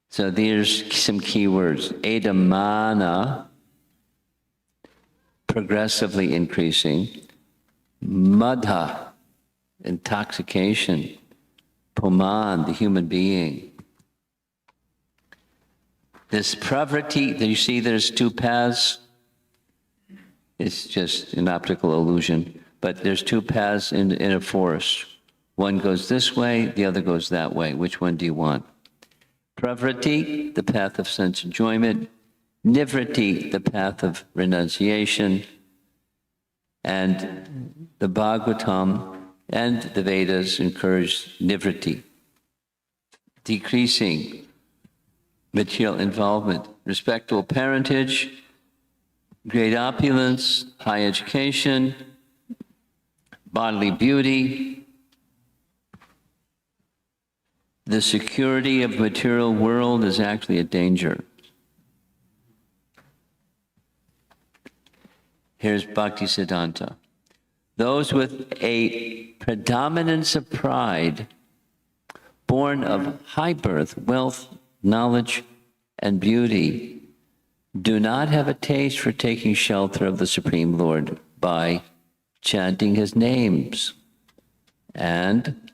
So there's some key words. Edamana, progressively increasing. Madha, intoxication. Puman, the human being. This pravriti, you see there's two paths. It's just an optical illusion, but there's two paths in a forest. One goes this way, the other goes that way. Which one do you want? Pravriti, the path of sense enjoyment. Nivriti, the path of renunciation. And the Bhagavatam and the Vedas encourage nivriti, decreasing material involvement, respectable parentage, great opulence, high education, bodily beauty, the security of the material world is actually a danger. Here's Bhaktisiddhanta. Those with a predominance of pride, born of high birth, wealth, knowledge, and beauty, do not have a taste for taking shelter of the Supreme Lord by chanting his names, and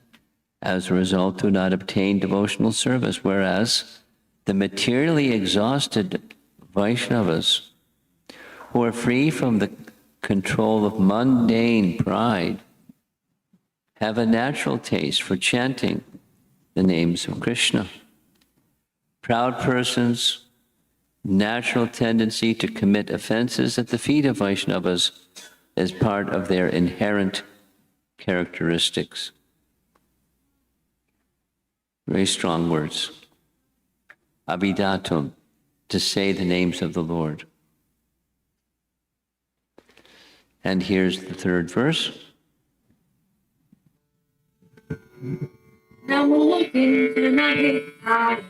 as a result do not obtain devotional service, whereas the materially exhausted Vaishnavas, who are free from the control of mundane pride, have a natural taste for chanting the names of Krishna. Proud persons' natural tendency to commit offenses at the feet of Vaishnavas is part of their inherent characteristics. Very strong words. Abhidatum, to say the names of the Lord. And here's the third verse. Namo Kintanahitaya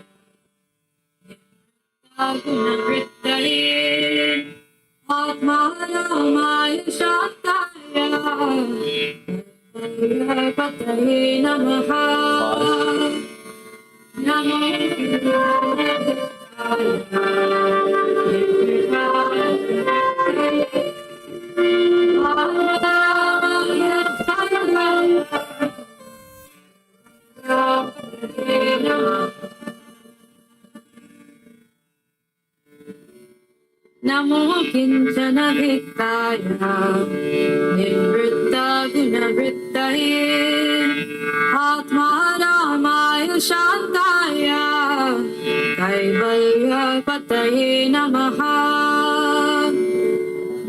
Gunavrittaye Atmanamaya Shantaya Pataye Namaha Namo Namo Kinchana Vittaya Nivritta Gunavrittaye Atma Ramaya Shantaya Kaivalya Pataye Namaha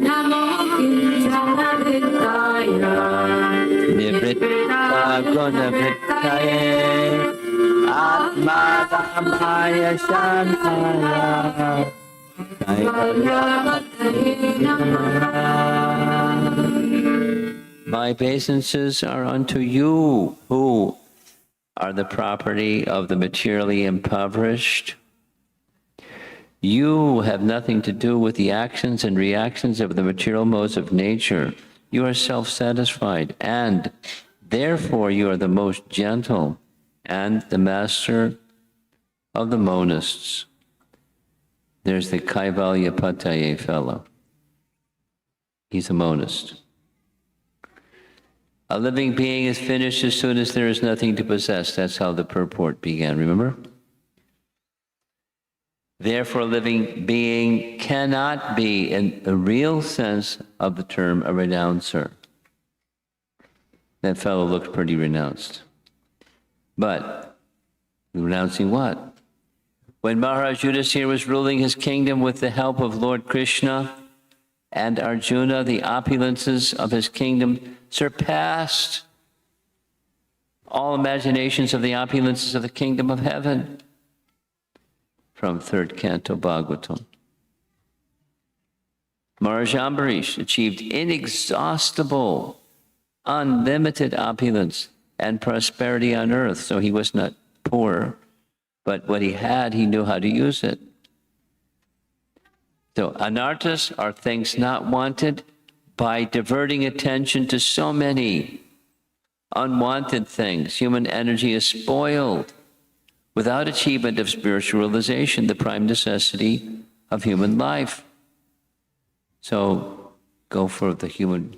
Namo Kinchana Vittaya Nivritta Gunavrittaye Atma Ramaya Shantaya. My obeisances are unto you, who are the property of the materially impoverished. You have nothing to do with the actions and reactions of the material modes of nature. You are self-satisfied, and therefore you are the most gentle and the master of the monists. There's the Kaivalya fellow. He's a monist. A living being is finished as soon as there is nothing to possess. That's how the purport began, remember? Therefore, a living being cannot be, in the real sense of the term, a renouncer. That fellow looked pretty renounced. But, renouncing what? When Maharaj Yudhisthira was ruling his kingdom with the help of Lord Krishna and Arjuna, the opulences of his kingdom surpassed all imaginations of the opulences of the kingdom of heaven. From 3rd Canto Bhagavatam. Maharaj Ambarish achieved inexhaustible, unlimited opulence and prosperity on earth. So he was not poor, but what he had, he knew how to use it. So anarthas are things not wanted. By diverting attention to so many unwanted things, human energy is spoiled. Without achievement of spiritual realization, the prime necessity of human life. So go for the human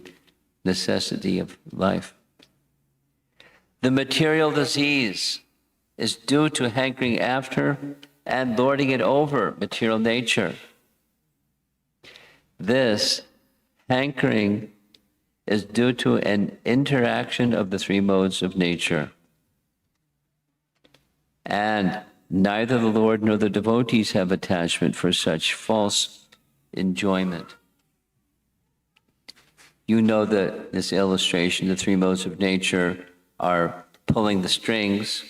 necessity of life. The material disease is due to hankering after and lording it over material nature. This hankering is due to an interaction of the three modes of nature. And neither the Lord nor the devotees have attachment for such false enjoyment. You know that this illustration, the three modes of nature are pulling the strings.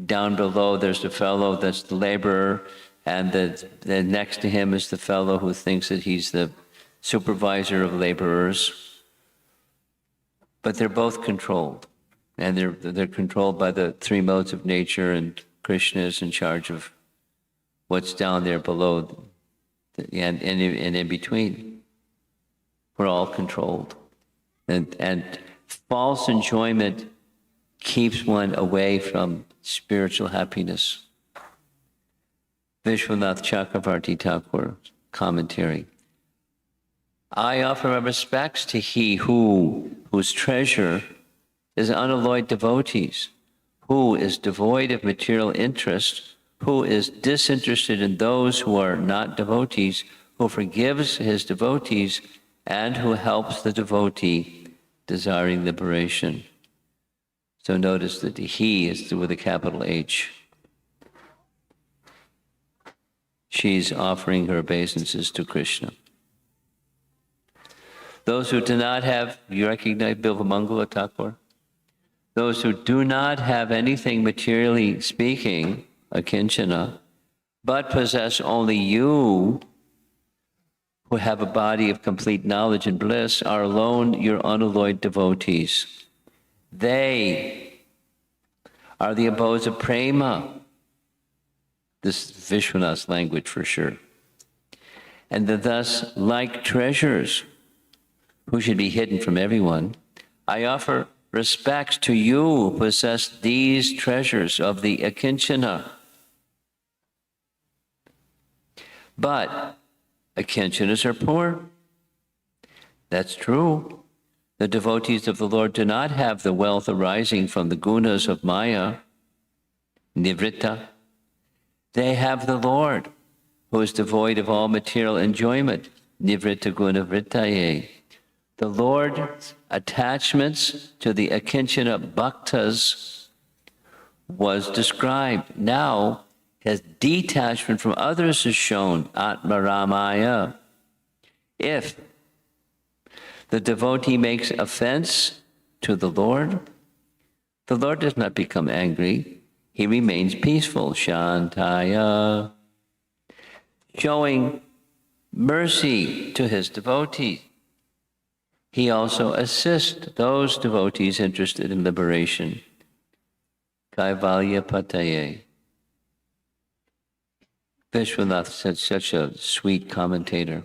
Down below there's the fellow that's the laborer, and the next to him is the fellow who thinks that he's the supervisor of laborers. But they're both controlled. And they're controlled by the three modes of nature, and Krishna is in charge of what's down there below and in between. We're all controlled. And false enjoyment keeps one away from spiritual happiness. Vishwanath Chakravarti Thakur, commentary. I offer my respects to he whose treasure is unalloyed devotees, who is devoid of material interest, who is disinterested in those who are not devotees, who forgives his devotees, and who helps the devotee desiring liberation. So notice that the he is with a capital H. She's offering her obeisances to Krishna. Those who do not have, you recognize Bilvamangala Thakur? Those who do not have anything materially speaking, akinchana, but possess only you, who have a body of complete knowledge and bliss, are alone your unalloyed devotees. They are the abodes of prema. This is Vishwanath's language for sure. And they're thus like treasures who should be hidden from everyone. I offer respects to you who possess these treasures of the akinchana. But akinchanas are poor. That's true. The devotees of the Lord do not have the wealth arising from the gunas of Maya, nivritta. They have the Lord, who is devoid of all material enjoyment, nivritta guna vrittaye. The Lord's attachments to the akinchana bhaktas was described. Now, his detachment from others is shown, atmaramaya. If the devotee makes offense to the Lord does not become angry. He remains peaceful, shantaya, showing mercy to his devotee. He also assists those devotees interested in liberation. Kaivalya pataye. Vishwanath said such a sweet commentator.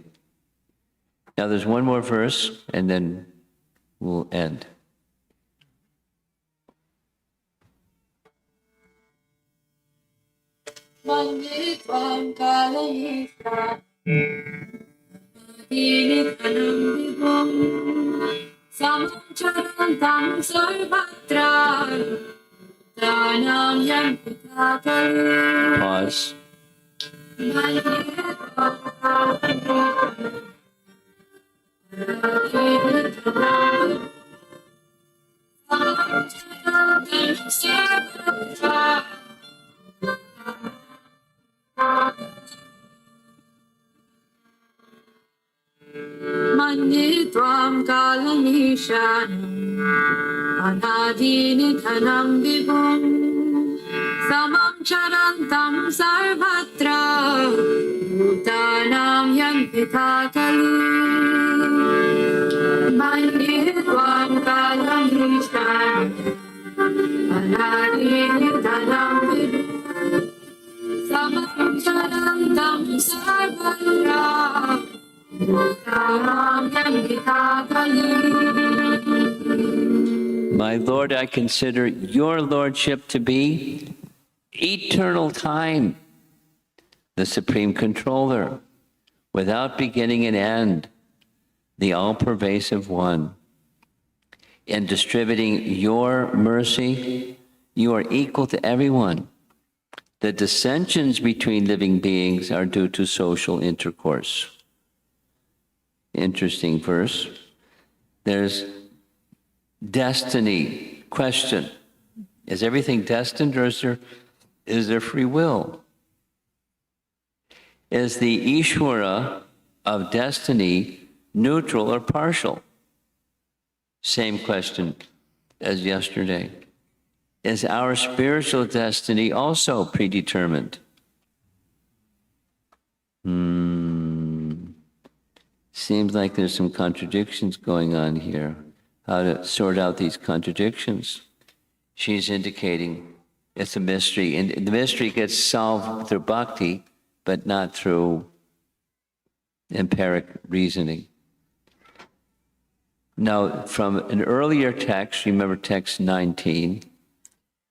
Now there's one more verse, and then we'll end. Manditvam kalayita Dinitanam vibhum Samcharantam sarvatra Dhanam yampitakalu Pause. Manditvam kalayita Samcharantam sarvatra Manditvam kalanishanam Anadinithanam vibhum Samam charantam sarvatra Bhutanam yampitakalu Manditvam kalanishanam Anadinithanam vibhum Samam charantam sarvatra My Lord, I consider your lordship to be eternal time, the supreme controller, without beginning and end, the all-pervasive one. In distributing your mercy, you are equal to everyone. The dissensions between living beings are due to social intercourse. Interesting verse. There's destiny. Question. Is everything destined, or is there free will? Is the Ishvara of destiny neutral or partial? Same question as yesterday. Is our spiritual destiny also predetermined? Seems like there's some contradictions going on here. How to sort out these contradictions? She's indicating it's a mystery, and the mystery gets solved through bhakti, but not through empiric reasoning. Now, from an earlier text, remember text 19,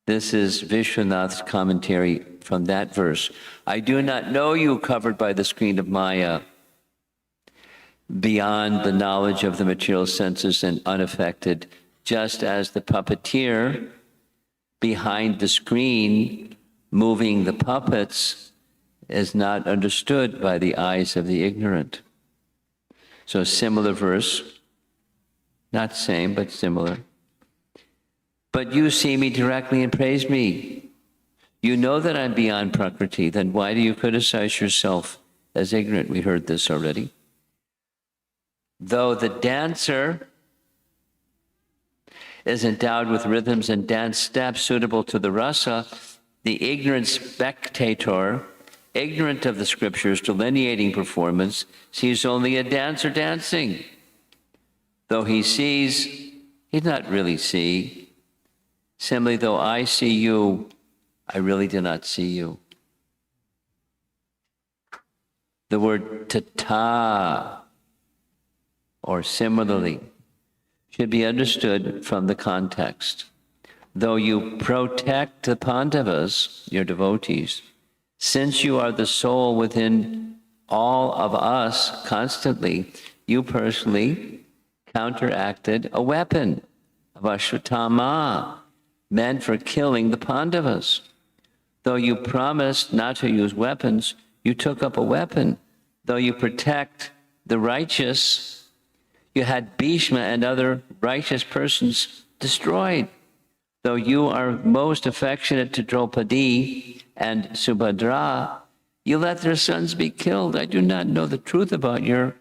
this is Vishwanath's commentary from that verse. I do not know you covered by the screen of Maya, beyond the knowledge of the material senses and unaffected, just as the puppeteer behind the screen moving the puppets is not understood by the eyes of the ignorant. So similar verse, not same, but similar. But you see me directly and praise me. You know that I'm beyond Prakriti, then why do you criticize yourself as ignorant? We heard this already. Though the dancer is endowed with rhythms and dance steps suitable to the rasa, the ignorant spectator, ignorant of the scriptures delineating performance, sees only a dancer dancing. Though he sees, he does not really see. Similarly, though I see you, I really do not see you. The word tata, or similarly, should be understood from the context. Though you protect the Pandavas, your devotees, since you are the soul within all of us constantly, you personally counteracted a weapon of Ashwatthama meant for killing the Pandavas. Though you promised not to use weapons, you took up a weapon. Though you protect the righteous, you had Bhishma and other righteous persons destroyed. Though you are most affectionate to Draupadi and Subhadra, you let their sons be killed. I do not know the truth about your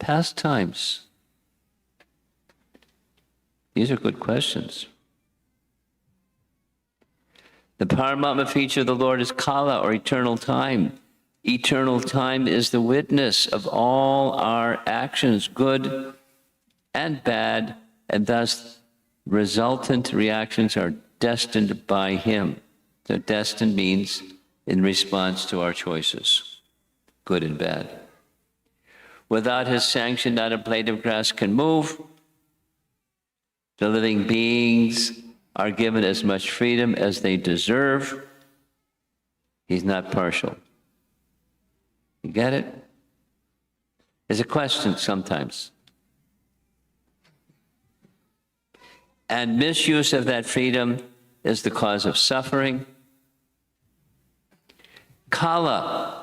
pastimes. These are good questions. The Paramatma feature of the Lord is Kala, or eternal time. Eternal time is the witness of all our actions, good and bad, and thus resultant reactions are destined by him. So destined means in response to our choices. good and bad. Without his sanction, not a blade of grass can move. The living beings are given as much freedom as they deserve. He's not partial. You get it? It's a question sometimes. And misuse of that freedom is the cause of suffering. Kala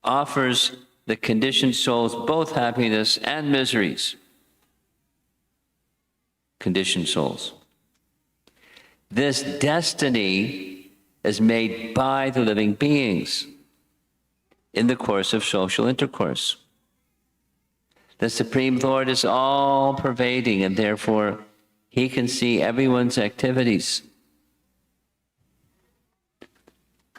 offers the conditioned souls both happiness and miseries. Conditioned souls. This destiny is made by the living beings in the course of social intercourse. The Supreme Lord is all-pervading, and therefore he can see everyone's activities.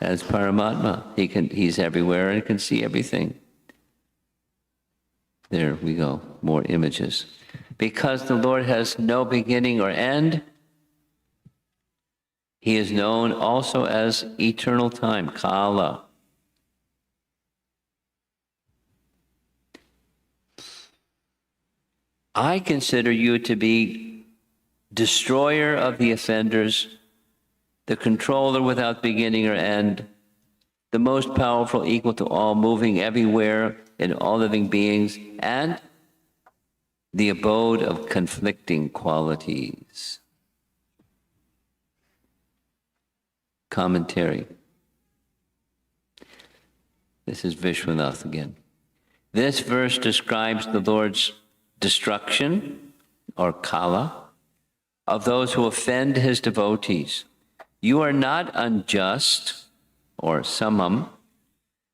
As Paramatma, he's everywhere and can see everything. There we go, more images. Because the Lord has no beginning or end, he is known also as eternal time, Kala. I consider you to be destroyer of the offenders, the controller without beginning or end, the most powerful, equal to all, moving everywhere in all living beings, and the abode of conflicting qualities. Commentary. This is Vishwanath again. This verse describes the Lord's destruction, or kala, of those who offend his devotees. You are not unjust, or samam,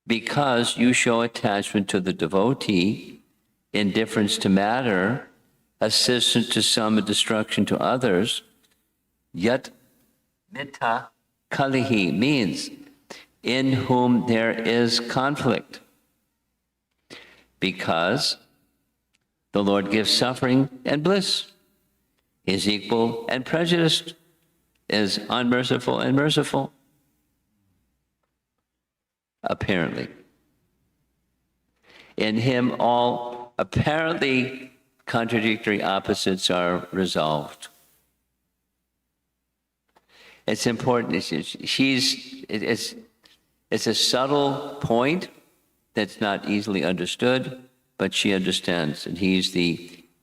because you show attachment to the devotee, indifference to matter, assistance to some, and destruction to others. Yet, mita kalihi means in whom there is conflict, because the Lord gives suffering and bliss, is equal and prejudiced, is unmerciful and merciful. Apparently. In him, all apparently contradictory opposites are resolved. It's important. It's a subtle point that's not easily understood, but she understands, and he's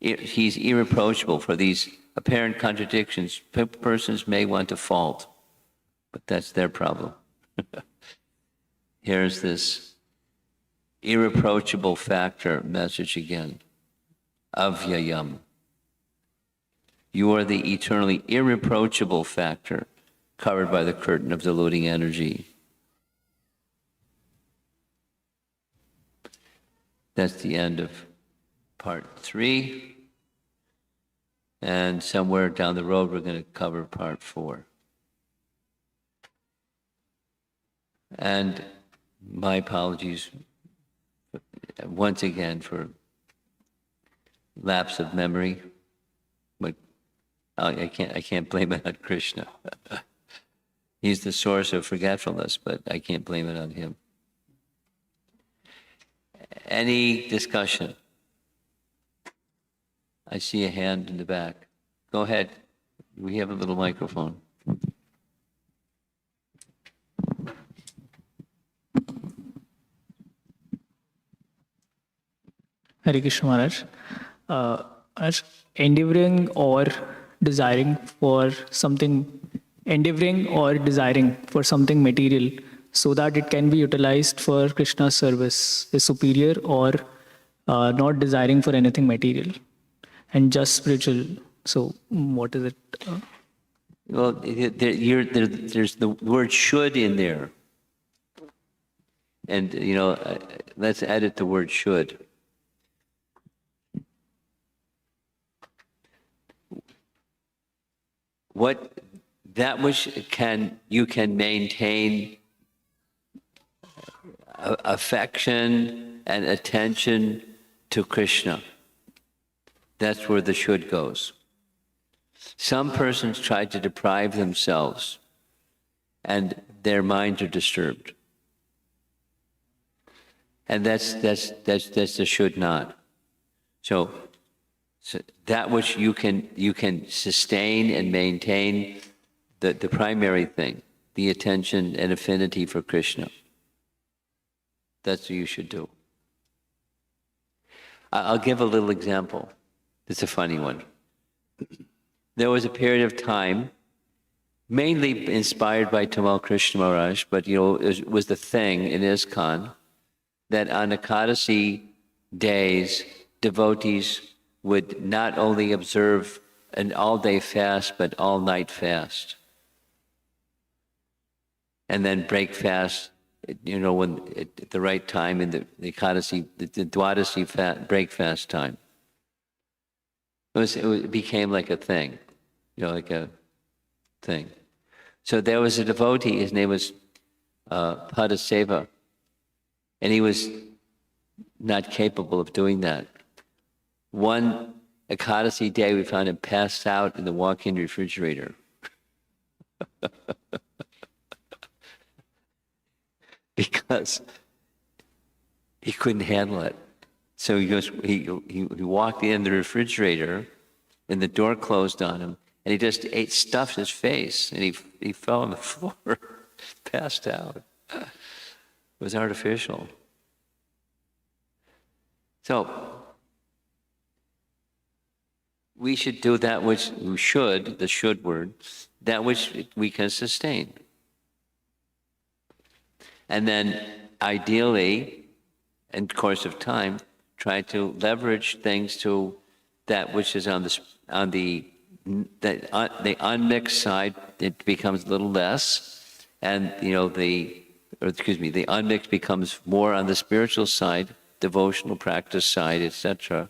irreproachable for these apparent contradictions. Persons may want to fault, but that's their problem. Here's this irreproachable factor message again. Avyayam. You are the eternally irreproachable factor covered by the curtain of diluting energy. That's the end of part 3. And somewhere down the road, we're going to cover part 4. And my apologies once again for lapse of memory, but I can't blame it on Krishna. He's the source of forgetfulness, but I can't blame it on him. Any discussion? I see a hand in the back. Go ahead. We have a little microphone. Hare Krishna Maharaj. Maharaj, endeavoring or desiring for something material so that it can be utilized for Krishna's service is superior, or not desiring for anything material and just spiritual. So what is it? Well, there's the word should in there. And, let's edit the word should. That which you can maintain affection and attention to Krishna. That's where the should goes. Some persons try to deprive themselves, and their minds are disturbed. And that's the should not. So that which you can sustain and maintain, the primary thing, the attention and affinity for Krishna. That's what you should do. I'll give a little example. It's a funny one. There was a period of time, mainly inspired by Tamal Krishna Maharaj, but it was the thing in ISKCON, that on Ekadasi days, devotees would not only observe an all-day fast, but all-night fast. And then break fast, when at the right time in the Ekadasi, the Dwadasi break fast time. It became like a thing, like a thing. So there was a devotee, his name was Padaseva, and he was not capable of doing that. One Ekadasi day, we found him passed out in the walk-in refrigerator. Because he couldn't handle it. So he walked in the refrigerator, and the door closed on him, and he just stuffed his face, and he fell on the floor, passed out. It was artificial. So we should do that which we should, the should word, that which we can sustain. And then ideally, in the course of time, try to leverage things to that which is on the unmixed side. It becomes a little less, and the unmixed becomes more on the spiritual side, devotional practice side, etc.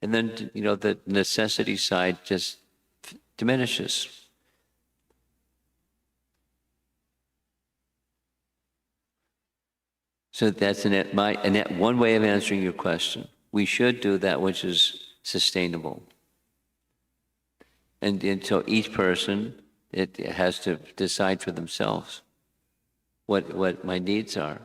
And then the necessity side just diminishes. So that's one way of answering your question. We should do that which is sustainable. And so each person, it has to decide for themselves what my needs are.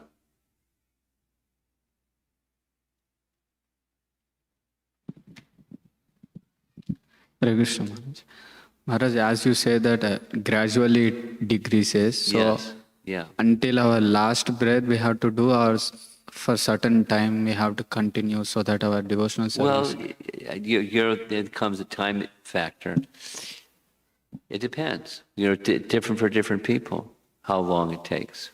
Hare Krishna Maharaj. Maharaj, as you say that gradually it decreases. So Yes. Yeah. until our last breath we have to do ours for certain time we have to continue so that our devotional service. Well, there comes a time factor. It depends. Different for different people, how long it takes.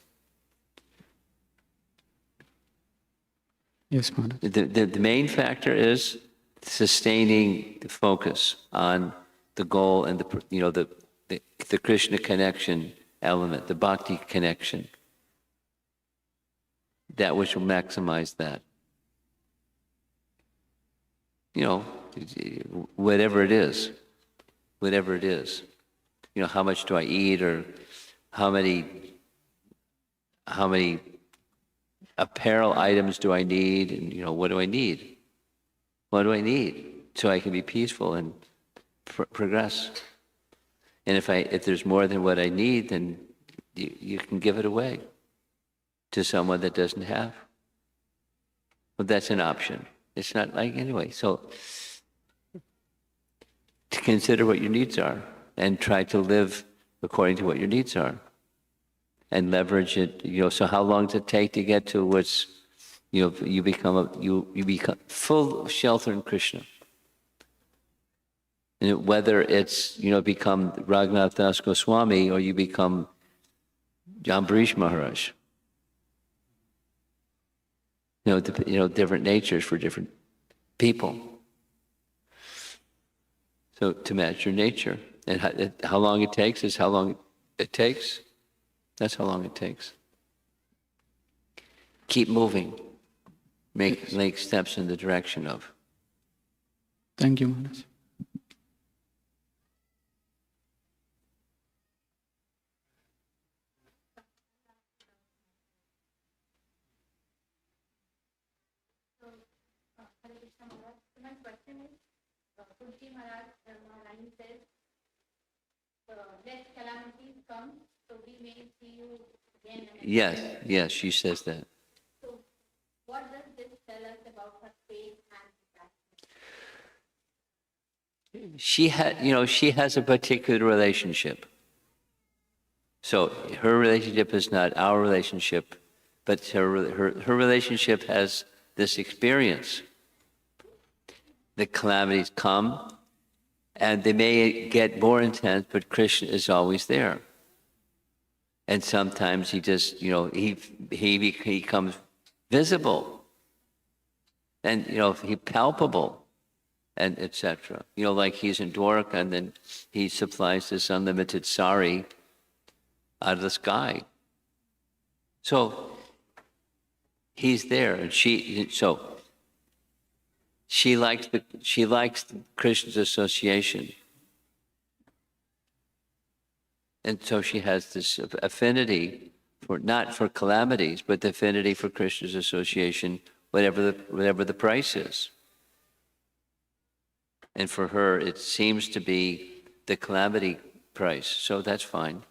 Yes, Maharaj. The main factor is sustaining the focus on the goal and the Krishna connection element, the bhakti connection, that which will maximize that. Whatever it is. How much do I eat, or how many apparel items do I need, and what do I need? What do I need so I can be peaceful and progress? And if there's more than what I need, then you can give it away to someone that doesn't have. Well, that's an option. It's not like anyway. So to consider what your needs are and try to live according to what your needs are, and leverage it. So how long does it take to get to what's you become full shelter in Krishna? And whether it's become Raghunath Das Goswami or you become Ambarish Maharaj, different natures for different people. So to match your nature, and how long it takes is how long it takes. That's how long it takes. Keep moving. Make steps in the direction of. Thank you, Maharaj. My question is, Kunti Maharaj line says, let calamities come, so we may see you again. Yes, she says that. So, what she has a particular relationship. So her relationship is not our relationship, but her relationship has this experience. The calamities come, and they may get more intense, but Krishna is always there. And sometimes he just, he becomes visible, and he palpable, and etc. Like he's in Dwarka, and then he supplies this unlimited sari out of the sky. So he's there, and she likes Krishna's association, and so she has this affinity not for calamities, but the affinity for Krishna's association, whatever the price is. And for her, it seems to be the calamity price, so that's fine.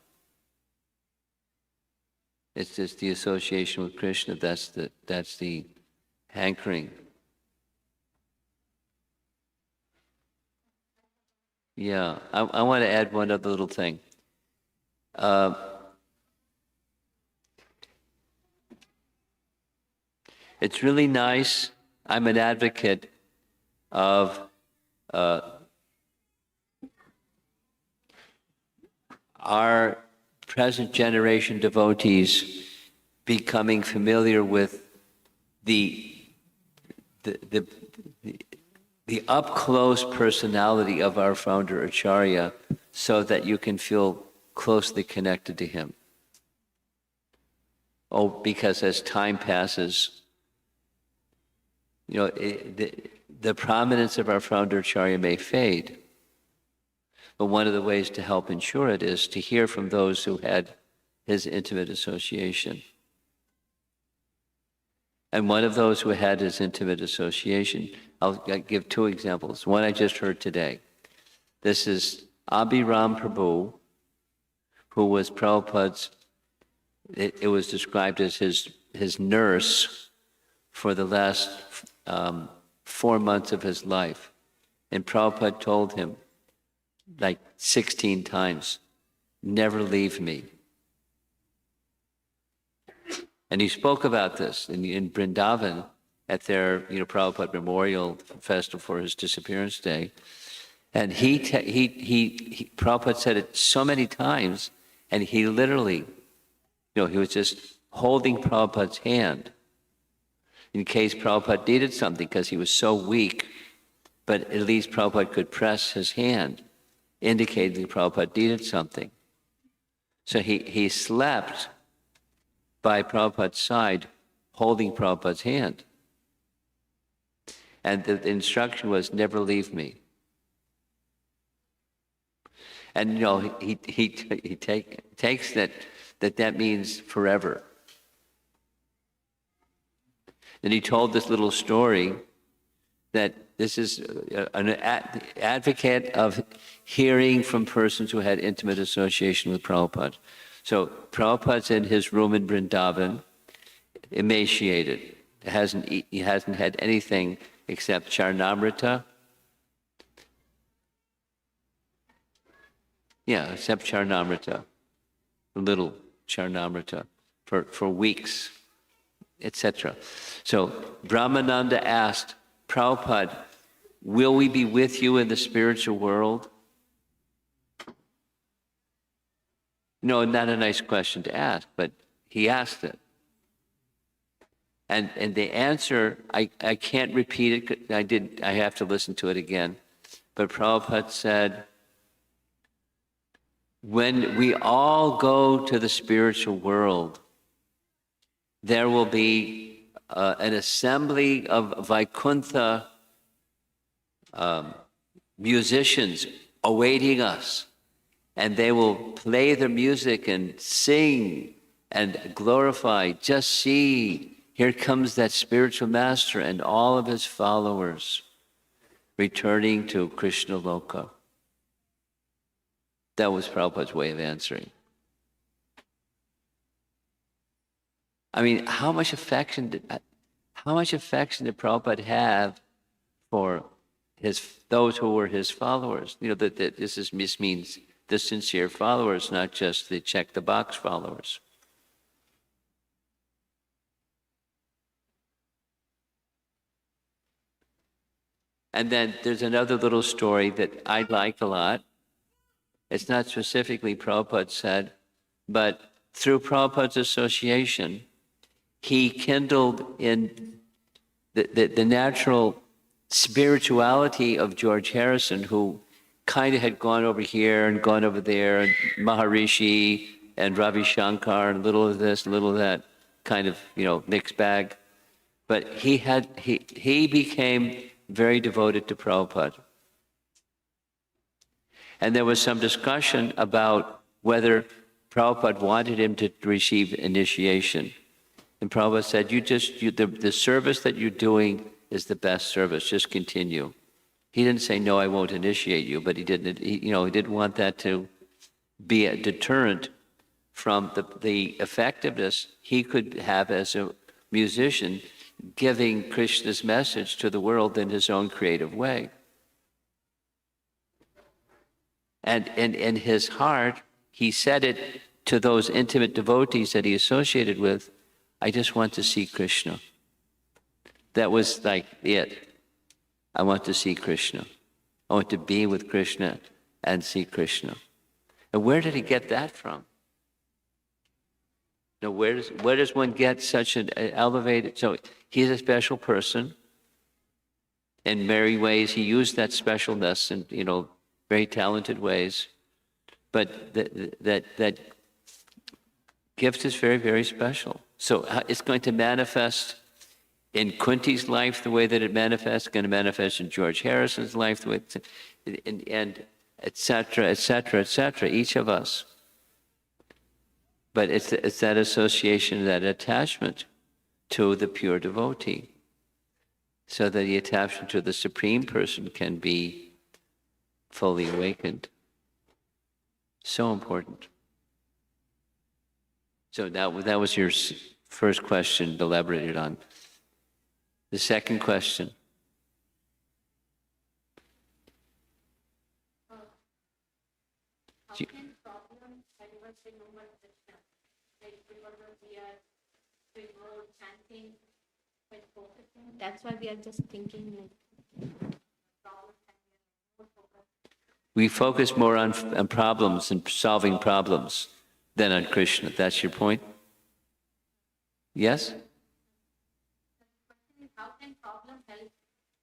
It's just the association with Krishna, that's the hankering. Yeah, I want to add one other little thing. It's really nice. I'm an advocate of our present generation devotees becoming familiar with the up-close personality of our founder Acharya, so that you can feel closely connected to him. Because as time passes, the prominence of our founder Acharya may fade. But one of the ways to help ensure it is to hear from those who had his intimate association. And one of those who had his intimate association, I'll give two examples. One I just heard today. This is Abhiram Prabhu, who was Prabhupada's, it was described as his nurse for the last 4 months of his life. And Prabhupada told him, like 16 times, never leave me. And he spoke about this in Vrindavan at their Prabhupada Memorial Festival for his disappearance day. And Prabhupada said it so many times, and he literally, he was just holding Prabhupada's hand in case Prabhupada needed something, because he was so weak, but at least Prabhupada could press his hand, indicating Prabhupada needed something. So he slept by Prabhupada's side, holding Prabhupada's hand. And the instruction was, never leave me. And he takes that means forever. And he told this little story that this is an advocate of hearing from persons who had intimate association with Prabhupada. So Prabhupada's in his room in Vrindavan, emaciated. He hasn't had anything except charnamrita. Yeah, except charnamrita, a little charnamrita for weeks, etc. So Brahmananda asked Prabhupada, will we be with you in the spiritual world? No, not a nice question to ask, but he asked it. And the answer, I can't repeat it, I have to listen to it again. But Prabhupada said, when we all go to the spiritual world, there will be an assembly of Vaikuntha musicians awaiting us. And they will play their music and sing and glorify. Just see, here comes that spiritual master and all of his followers returning to Krishna Loka. That was Prabhupada's way of answering. I mean, how much affection did Prabhupada have for those who were his followers. That this means the sincere followers, not just the check the box followers. And then there's another little story that I like a lot. It's not specifically Prabhupada said, but through Prabhupada's association, he kindled in the natural spirituality of George Harrison, who kind of had gone over here and gone over there, and Maharishi and Ravi Shankar, and a little of this, a little of that, kind of, mixed bag. But he became very devoted to Prabhupada. And there was some discussion about whether Prabhupada wanted him to receive initiation. And Prabhupada said, the service that you're doing is the best service, just continue. He didn't say, no, I won't initiate you, but he didn't want that to be a deterrent from the effectiveness he could have as a musician, giving Krishna's message to the world in his own creative way. And in his heart, he said it to those intimate devotees that he associated with, I just want to see Krishna. That was like it. I want to see Krishna. I want to be with Krishna and see Krishna. And where did he get that from? Now, where does one get such an elevated? So he's a special person. In many ways, he used that specialness in very talented ways. But that gift is very, very special. So it's going to manifest in Kunti's life the way that it manifests. It's going to manifest in George Harrison's life the way, and et cetera, et cetera, et cetera. Each of us. But it's that association, that attachment to the pure devotee, so that the attachment to the Supreme Person can be fully awakened. So important. So that was your first question, elaborated on. The second question. How can problems ever bring over Krishna? Like we are doing more chanting, but focusing. That's why we are just thinking like problems and we are more focused. We focus more on problems and solving problems than on Krishna. That's your point? Yes? How can problems help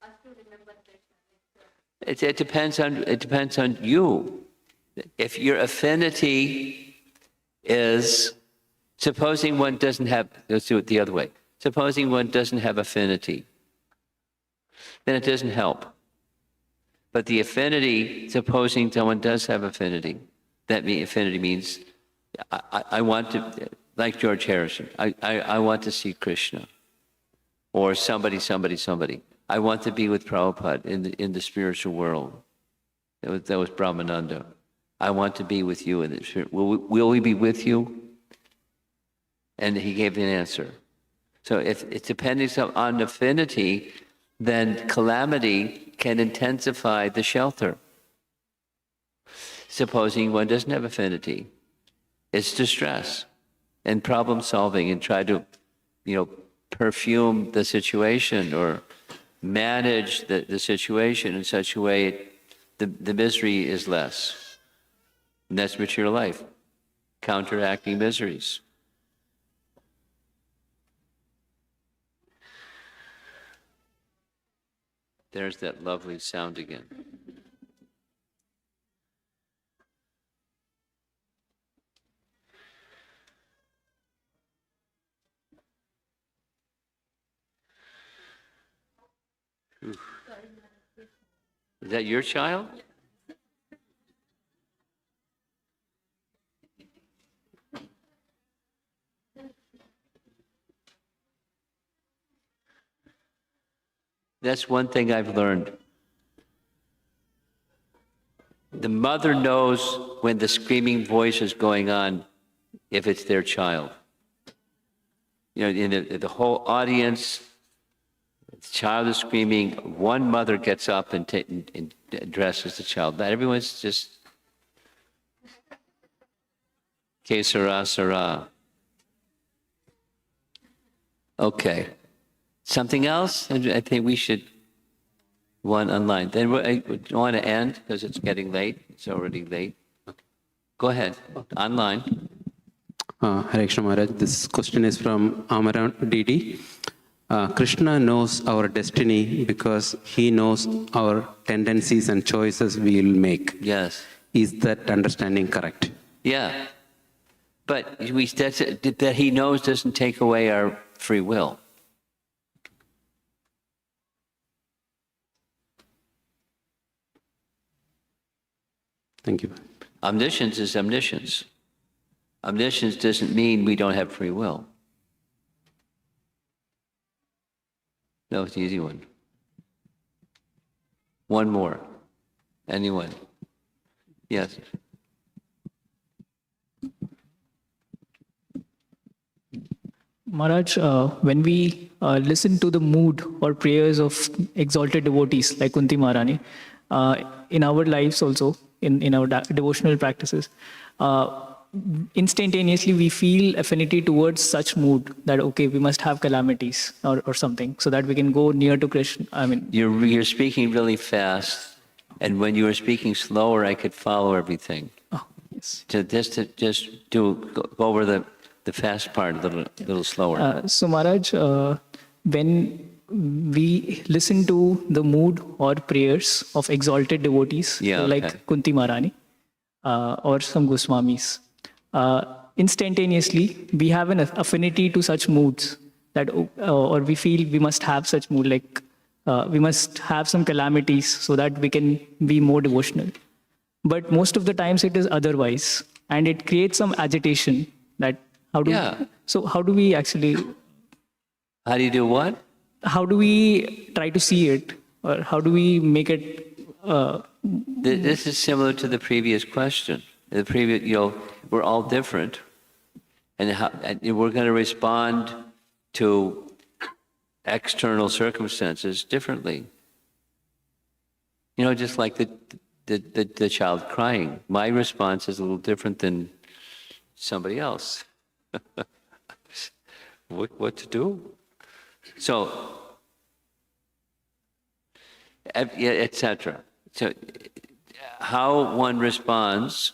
us to remember Krishna? It depends on you. If your affinity is, supposing one doesn't have, let's do it the other way. Supposing one doesn't have affinity, then it doesn't help. But the affinity, supposing someone does have affinity, affinity means, I want to, like George Harrison, I want to see Krishna. Or somebody. I want to be with Prabhupada in the spiritual world. That was Brahmananda. I want to be with you in the spirit. Will we be with you? And he gave an answer. So if it's depending on affinity, then calamity can intensify the shelter. Supposing one doesn't have affinity, it's distress and problem solving, and try to, perfume the situation or manage the situation in such a way the misery is less. And that's material life, counteracting miseries. There's that lovely sound again. Oof. Is that your child? That's one thing I've learned. The mother knows when the screaming voice is going on, if it's their child. In the whole audience, The child is screaming. One mother gets up and addresses the child. Not everyone's just que sera, sera. Okay. Something else? I think we should one online. Then I want to end because it's getting late. It's already late. Okay. Go ahead. Online. Hare Krishna Maharaj, this question is from Amaran DD. Krishna knows our destiny because he knows our tendencies and choices we will make. Yes. Is that understanding correct? Yeah. But that he knows doesn't take away our free will. Thank you. Omniscience is omniscience. Omniscience doesn't mean we don't have free will. No, it's the easy one. One more. Anyone? Yes. Maharaj, when we listen to the mood or prayers of exalted devotees like Kunti Maharani, in our lives also, in our devotional practices, instantaneously we feel affinity towards such mood that, okay, we must have calamities or something so that we can go near to Krishna. I mean, You're speaking really fast, and when you were speaking slower, I could follow everything. oh, yes. So just go over the fast part a little slower. So Maharaj, when we listen to the mood or prayers of exalted devotees like okay. Kunti Maharani or some Goswamis, instantaneously we have an affinity to such moods that, or we feel we must have such mood, like we must have some calamities so that we can be more devotional. But most of the times it is otherwise, and it creates some agitation. That how do how do we actually? How do you do what? How do we try to see it, or how do we make it? This is similar to the previous question. The previous, we're all different, and we're going to respond to external circumstances differently. Just like the child crying. My response is a little different than somebody else. What to do? So, etc. So, how one responds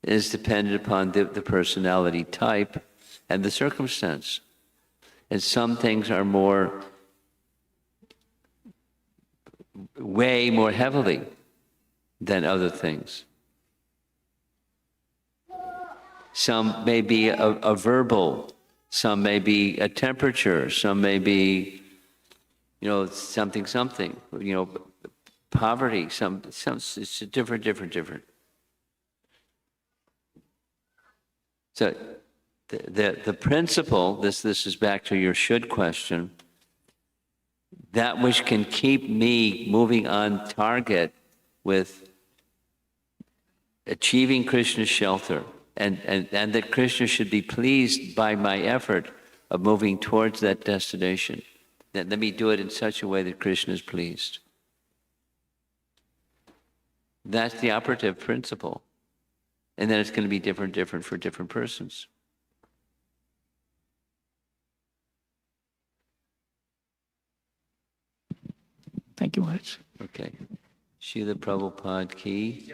is dependent upon the personality type and the circumstance. And some things are weigh more heavily than other things. Some may be a verbal, some may be a temperature, some may be, something, poverty, some it's different. So the principle, this is back to your should question, that which can keep me moving on target with achieving Krishna's shelter, and that Krishna should be pleased by my effort of moving towards that destination. Then let me do it in such a way that Krishna is pleased. That's the operative principle. And then it's going to be different for different persons. Thank you, Maharaj. Okay. Srila Prabhupada ki